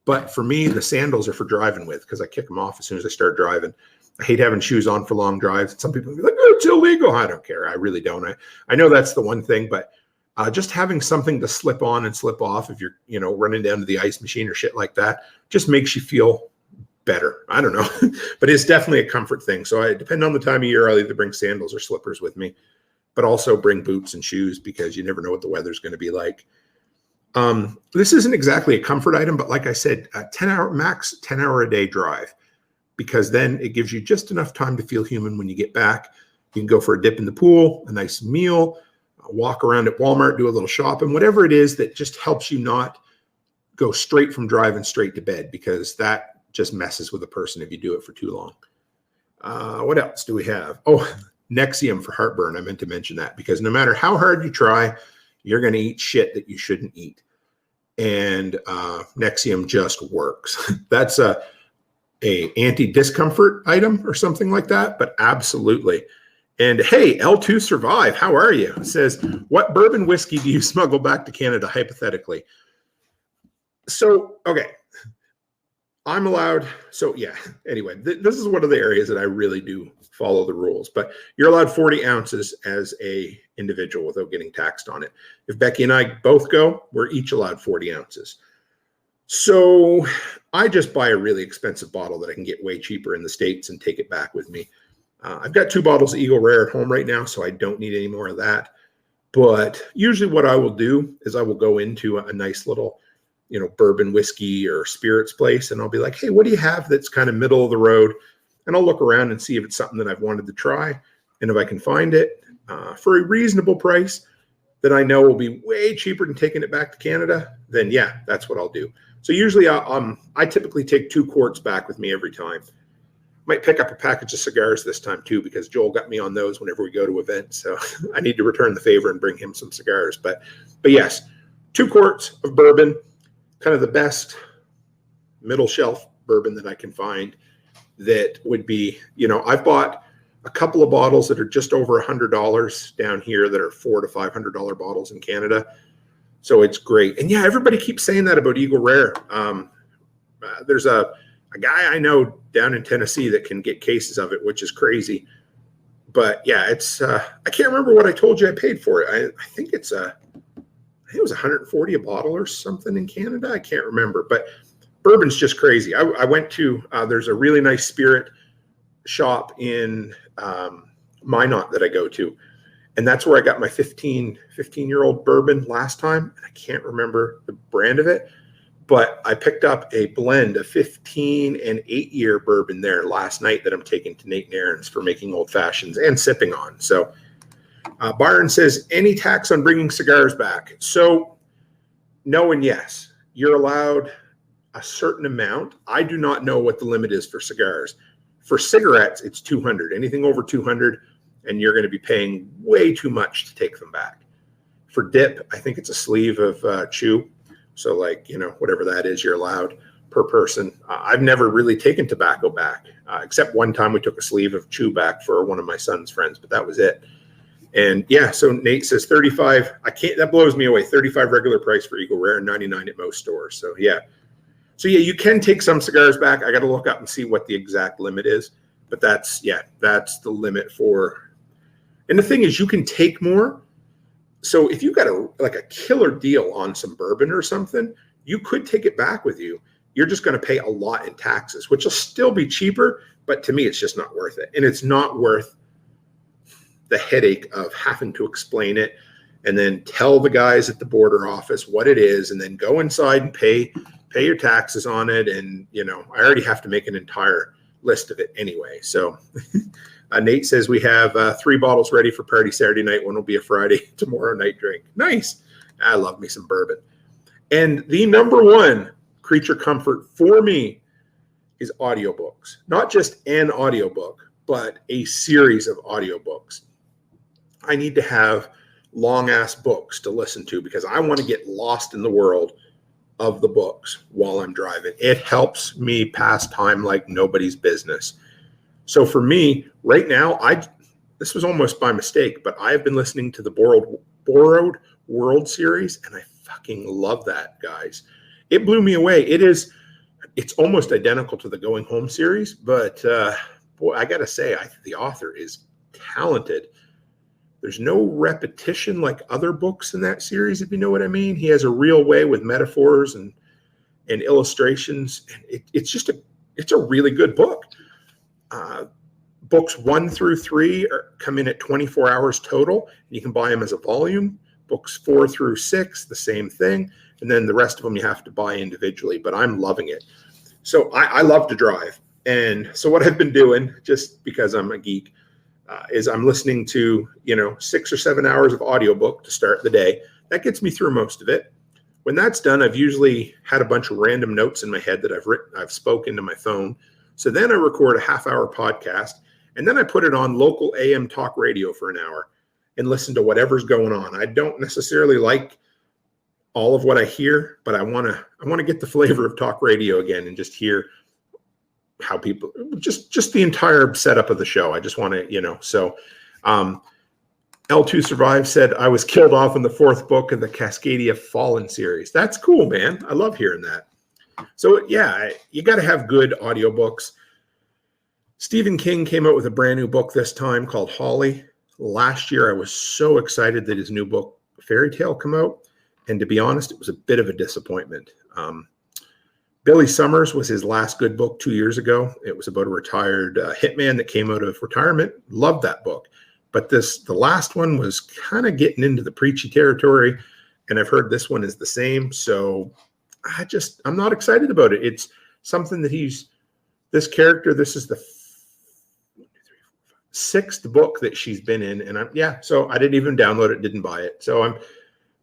But for me, the sandals are for driving with because I kick them off as soon as I start driving. I hate having shoes on for long drives. Some people will be like, oh, it's illegal. I don't care. I really don't. I know that's the one thing, but just having something to slip on and slip off if you're, running down to the ice machine or shit like that just makes you feel better. I don't know, but it's definitely a comfort thing. So I depend on the time of year. I'll either bring sandals or slippers with me, but also bring boots and shoes because you never know what the weather's going to be like. This isn't exactly a comfort item, but like I said, a 10 hour a day drive, because then it gives you just enough time to feel human when you get back. You can go for a dip in the pool, a nice meal, walk around at Walmart, do a little shopping, whatever it is that just helps you not go straight from driving straight to bed, because that just messes with a person if you do it for too long. What else do we have? Oh, Nexium for heartburn. I meant to mention that because no matter how hard you try, you're going to eat shit that you shouldn't eat. And Nexium just works. That's a anti-discomfort item or something like that, but absolutely. And hey, L2 Survive, how are you? It says, what bourbon whiskey do you smuggle back to Canada, hypothetically? So, okay. I'm allowed. So yeah, anyway, this is one of the areas that I really do follow the rules, but you're allowed 40 ounces as a individual without getting taxed on it. If Becky and I both go, we're each allowed 40 ounces. So I just buy a really expensive bottle that I can get way cheaper in the States and take it back with me. I've got 2 bottles of Eagle Rare at home right now, so I don't need any more of that. But usually what I will do is I will go into a nice little, bourbon whiskey or spirits place, and I'll be like, hey, what do you have that's kind of middle of the road? And I'll look around and see if it's something that I've wanted to try. And if I can find it for a reasonable price that I know will be way cheaper than taking it back to Canada, then yeah, that's what I'll do. So usually I typically take 2 quarts back with me every time. Might pick up a package of cigars this time too, because Joel got me on those whenever we go to events. So I need to return the favor and bring him some cigars. But yes, 2 quarts of bourbon, kind of the best middle shelf bourbon that I can find that would be, I've bought a couple of bottles that are just over $100 down here that are $400 to $500 bottles in Canada. So it's great. And yeah, everybody keeps saying that about Eagle Rare. There's a guy I know down in Tennessee that can get cases of it, which is crazy. But yeah, it's I can't remember what I told you I paid for it. I think it was $140 a bottle or something in Canada. I can't remember, but bourbon's just crazy. I went to there's a really nice spirit shop in Minot that I go to. And that's where I got my 15-year-old bourbon last time. And I can't remember the brand of it, but I picked up a blend of 15 and 8-year bourbon there last night that I'm taking to Nate and Aaron's for making old fashions and sipping on. So Byron says, any tax on bringing cigars back? So no and yes. You're allowed a certain amount. I do not know what the limit is for cigars. For cigarettes, it's 200. Anything over 200, and you're going to be paying way too much to take them back. For dip, I think it's a sleeve of chew. So whatever that is, you're allowed per person. I've never really taken tobacco back, except one time we took a sleeve of chew back for one of my son's friends, but that was it. And yeah, so Nate says 35. That blows me away. 35 regular price for Eagle Rare, 99 at most stores. So yeah. You can take some cigars back. I got to look up and see what the exact limit is, but that's the limit for. And the thing is, you can take more. So if you got a killer deal on some bourbon or something, you could take it back with you. You're just going to pay a lot in taxes, which will still be cheaper. But to me, it's just not worth it. And it's not worth the headache of having to explain it and then tell the guys at the border office what it is, and then go inside and pay your taxes on it. And, I already have to make an entire list of it anyway. So Nate says we have 3 bottles ready for party Saturday night. One will be a Friday tomorrow night drink. Nice. I love me some bourbon. And the number one creature comfort for me is audiobooks. Not just an audiobook, but a series of audiobooks. I need to have long ass books to listen to because I want to get lost in the world of the books while I'm driving. It helps me pass time like nobody's business. So for me right now, this was almost by mistake, but I've been listening to the Borrowed World series, and I fucking love that, guys. It blew me away. It's almost identical to the Going Home series, but boy, I gotta say, the author is talented. There's no repetition like other books in that series, if you know what I mean. He has a real way with metaphors and illustrations. And it's a really good book. Books 1 through 3 come in at 24 hours total. You can buy them as a volume. Books 4 through 6, the same thing. And then the rest of them you have to buy individually, but I'm loving it. So I love to drive. And so what I've been doing, just because I'm a geek, is I'm listening to, 6 or 7 hours of audiobook to start the day. That gets me through most of it. When that's done, I've usually had a bunch of random notes in my head that I've spoken to my phone. So then I record a half-hour podcast, and then I put it on local AM talk radio for an hour and listen to whatever's going on. I don't necessarily like all of what I hear, but I want to get the flavor of talk radio again and just hear how people, just the entire setup of the show. I just want to, so L2 Survive said, I was killed off in the 4th book of the Cascadia Fallen series. That's cool, man. I love hearing that. So, yeah, you got to have good audiobooks. Stephen King came out with a brand new book this time called Holly. Last year, I was so excited that his new book, Fairy Tale, come out. And to be honest, it was a bit of a disappointment. Billy Summers was his last good book 2 years ago. It was about a retired hitman that came out of retirement. Loved that book. But the last one was kind of getting into the preachy territory, and I've heard this one is the same. So I'm not excited about it. It's something that this character, this is the 6th book that she's been in, and so I didn't even download it, didn't buy it. So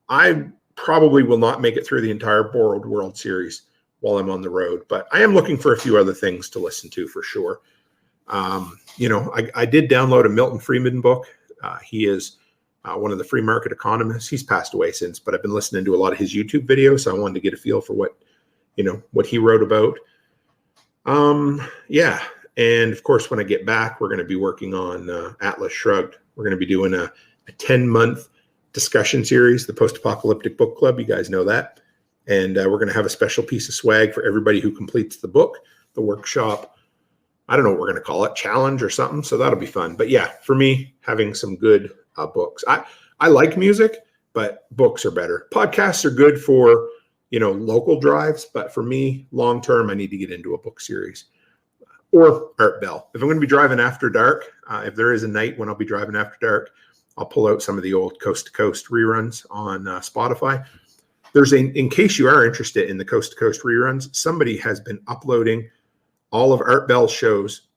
I probably will not make it through the entire Borrowed World series while I'm on the road, but I am looking for a few other things to listen to for sure. I did download a Milton Friedman book. He is one of the free market economists. He's passed away since, but I've been listening to a lot of his YouTube videos. So I wanted to get a feel for what he wrote about. And of course, when I get back, we're going to be working on Atlas Shrugged. We're going to be doing a 10-month discussion series, the Post-Apocalyptic Book Club. You guys know that. And we're going to have a special piece of swag for everybody who completes the book, the workshop. I don't know what we're going to call it, challenge or something. So that'll be fun. But yeah, for me, having some good books. I like music, but books are better. Podcasts are good for, local drives. But for me, long term, I need to get into a book series or Art Bell. If I'm going to be driving after dark, if there is a night when I'll be driving after dark, I'll pull out some of the old Coast to Coast reruns on Spotify. In case you are interested in the Coast to Coast reruns, somebody has been uploading all of Art Bell's shows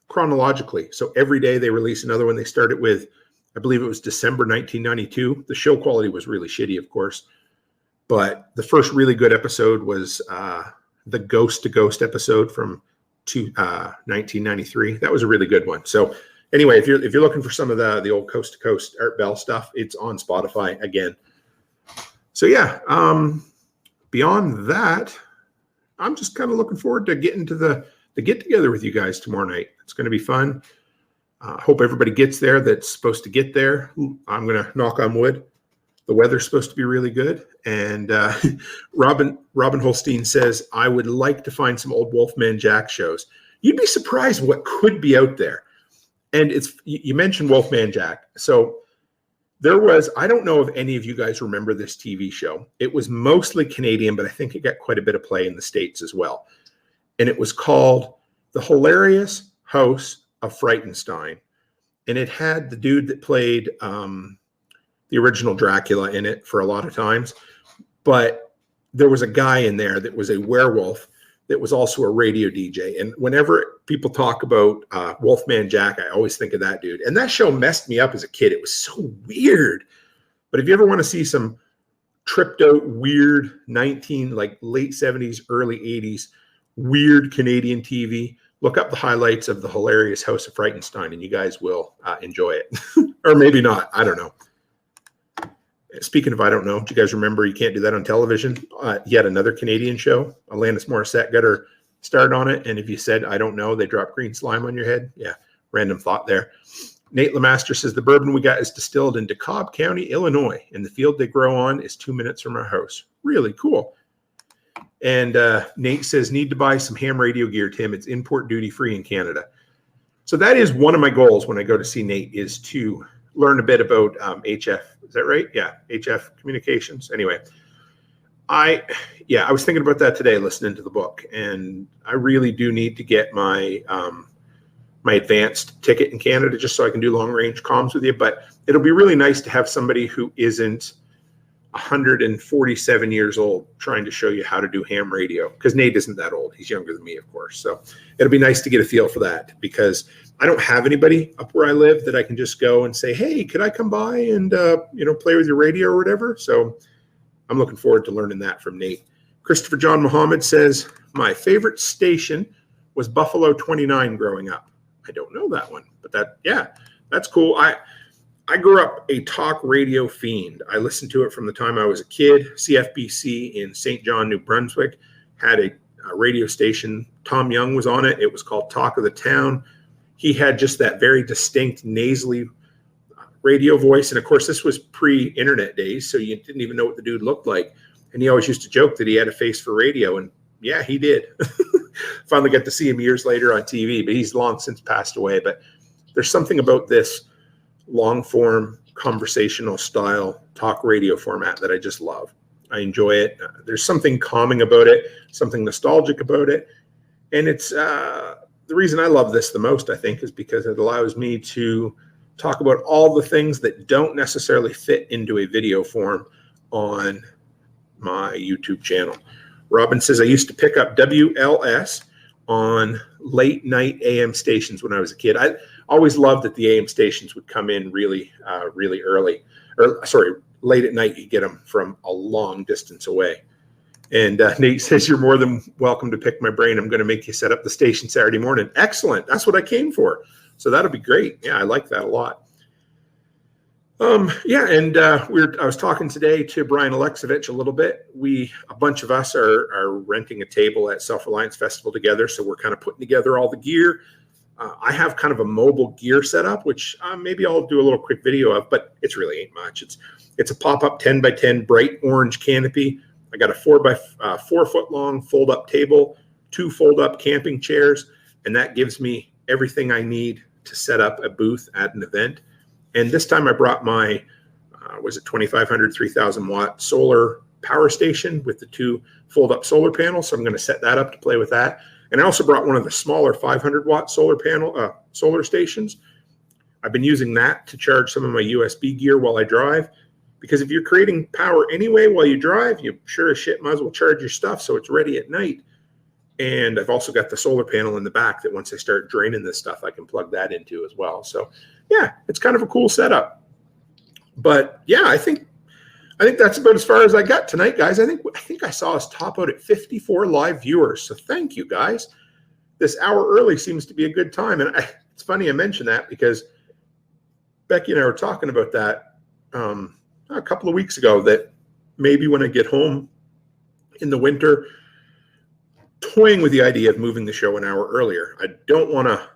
chronologically. So every day they release another one. They started with, I believe it was December 1992. The show quality was really shitty, of course. But the first really good episode was the Ghost to Ghost episode from 1993. That was a really good one. So anyway, if you're looking for some of the old Coast to Coast Art Bell stuff, it's on Spotify again. So yeah, beyond that, I'm just kind of looking forward to getting to the get together with you guys tomorrow night. It's going to be fun. Hope everybody gets there that's supposed to get there. I'm going to knock on wood. The weather's supposed to be really good. And Robin Holstein says, I would like to find some old Wolfman Jack shows. You'd be surprised what could be out there. And you mentioned Wolfman Jack. So there was, I don't know if any of you guys remember this TV show. It was mostly Canadian, but I think it got quite a bit of play in the States as well. And it was called The Hilarious House of Frightenstein. And it had the dude that played the original Dracula in it for a lot of times. But there was a guy in there that was a werewolf that was also a radio DJ. And whenever people talk about Wolfman Jack, I always think of that dude. And that show messed me up as a kid. It was so weird. But if you ever want to see some tripped out, weird late 70s, early 80s, weird Canadian TV, look up the highlights of The Hilarious House of Frightenstein, and you guys will enjoy it. Or maybe not. I don't know. Speaking of I don't know, do you guys remember you can't do that on television? Yet another Canadian show. Alanis Morissette got her start on it. And if you said, I don't know, they drop green slime on your head. Yeah, random thought there. Nate Lemaster says, the bourbon we got is distilled in DeKalb County, Illinois. And the field they grow on is 2 minutes from our house. Really cool. And Nate says, need to buy some ham radio gear, Tim. It's import duty free in Canada. So that is one of my goals when I go to see Nate, is to learn a bit about HF. Is that right? Yeah, HF communications. Anyway, I was thinking about that today, listening to the book, and I really do need to get my my advanced ticket in Canada just so I can do long range comms with you. But it'll be really nice to have somebody who isn't 147 years old trying to show you how to do ham radio, because Nate isn't that old. He's younger than me, of course. So it'll be nice to get a feel for that, because I don't have anybody up where I live that I can just go and say, hey, could I come by and, play with your radio or whatever? So I'm looking forward to learning that from Nate. Christopher John Muhammad says, my favorite station was Buffalo 29 growing up. I don't know that one, but that's cool. I grew up a talk radio fiend. I listened to it from the time I was a kid. CFBC in St. John, New Brunswick had a radio station. Tom Young was on it. It was called Talk of the Town. He had just that very distinct nasally radio voice. And of course, this was pre-internet days, so you didn't even know what the dude looked like. And he always used to joke that he had a face for radio. And yeah, he did. Finally got to see him years later on TV, but he's long since passed away. But there's something about this long form conversational style talk radio format that I just love. I enjoy it. There's something calming about it, something nostalgic about it. And it's the reason I love this the most, I think, is because it allows me to talk about all the things that don't necessarily fit into a video form on my YouTube channel. Robin says, I used to pick up WLS on late night AM stations when I was a kid. I always loved that the AM stations would come in really early, or sorry, late at night. You get them from a long distance away. And Nate says, you're more than welcome to pick my brain. I'm going to make you set up the station Saturday morning. Excellent. That's what I came for. So that'll be great. Yeah, I like that a lot. I was talking today to Brian Alexovich a little bit. A bunch of us are renting a table at Self-Reliance Festival together, so we're kind of putting together all the gear. I have kind of a mobile gear setup, which maybe I'll do a little quick video of, but it's really ain't much. It's a pop-up 10x10 bright orange canopy. I got a 4 foot long fold-up table, 2 fold-up camping chairs, and that gives me everything I need to set up a booth at an event. And this time I brought my, 2500, 3000 watt solar power station with the 2 fold up solar panels. So I'm going to set that up to play with that. And I also brought one of the smaller 500 watt solar stations. I've been using that to charge some of my USB gear while I drive, because if you're creating power anyway while you drive, you sure as shit might as well charge your stuff so it's ready at night. And I've also got the solar panel in the back that once I start draining this stuff, I can plug that into as well. So yeah, it's kind of a cool setup. But yeah, I think that's about as far as I got tonight, guys. I think I saw us top out at 54 live viewers. So thank you, guys. This hour early seems to be a good time. And it's funny I mentioned that because Becky and I were talking about that a couple of weeks ago, that maybe when I get home in the winter, toying with the idea of moving the show an hour earlier. I don't want to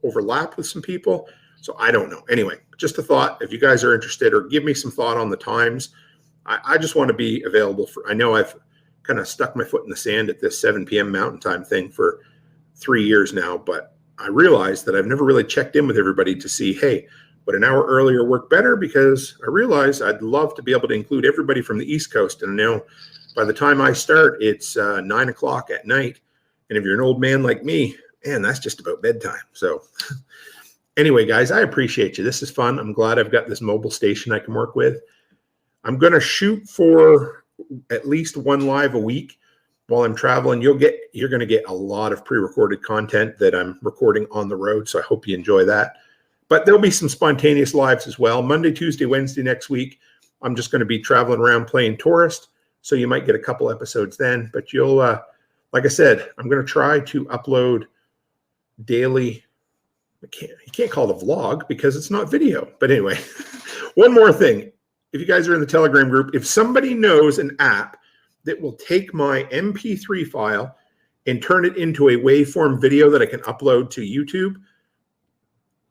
overlap with some people, so I don't know. Anyway, just a thought. If you guys are interested, or give me some thought on the times, I just want to be available for. I know I've kind of stuck my foot in the sand at this 7 p.m. Mountain Time thing for 3 years now, but I realized that I've never really checked in with everybody to see, hey, would an hour earlier work better? Because I realized I'd love to be able to include everybody from the East Coast. And I know by the time I start, it's 9 o'clock at night. And if you're an old man like me, man, that's just about bedtime. So anyway, guys, I appreciate you. This is fun. I'm glad I've got this mobile station I can work with. I'm going to shoot for at least 1 live a week while I'm traveling. You're going to get a lot of pre-recorded content that I'm recording on the road. So I hope you enjoy that. But there'll be some spontaneous lives as well. Monday, Tuesday, Wednesday next week, I'm just going to be traveling around playing tourist. So you might get a couple episodes then, but you'll, like I said, I'm going to try to upload daily. You can't call it a vlog because it's not video. But anyway, one more thing. If you guys are in the Telegram group, if somebody knows an app that will take my MP3 file and turn it into a waveform video that I can upload to YouTube,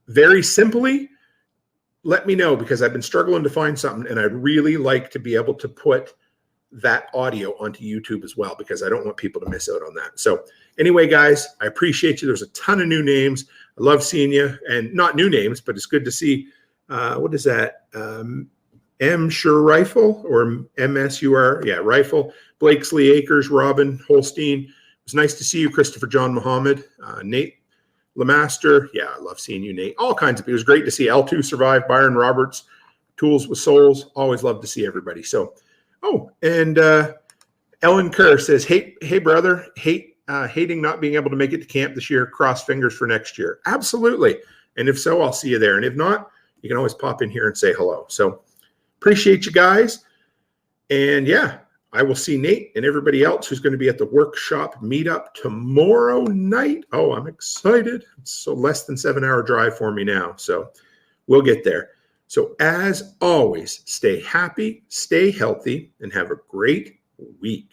very simply, let me know, because I've been struggling to find something, and I'd really like to be able to put that audio onto YouTube as well, because I don't want people to miss out on that. So anyway, guys, I appreciate you. There's a ton of new names. I love seeing you, and not new names, but it's good to see. What is that? M. Sure Rifle, or MSUR. Yeah, Rifle. Blakesley Acres, Robin Holstein. It was nice to see you, Christopher John Muhammad, Nate Lemaster. Yeah, I love seeing you, Nate. All kinds of people. It was great to see L2 survive. Byron Roberts, Tools with Souls. Always love to see everybody. So, and Ellen Kerr says, hey, brother, hating not being able to make it to camp this year. Cross fingers for next year. Absolutely. And if so, I'll see you there. And if not, you can always pop in here and say hello. So appreciate you guys. And yeah, I will see Nate and everybody else who's going to be at the workshop meetup tomorrow night. Oh, I'm excited. It's so less than 7-hour drive for me now. So we'll get there. So as always, stay happy, stay healthy, and have a great week.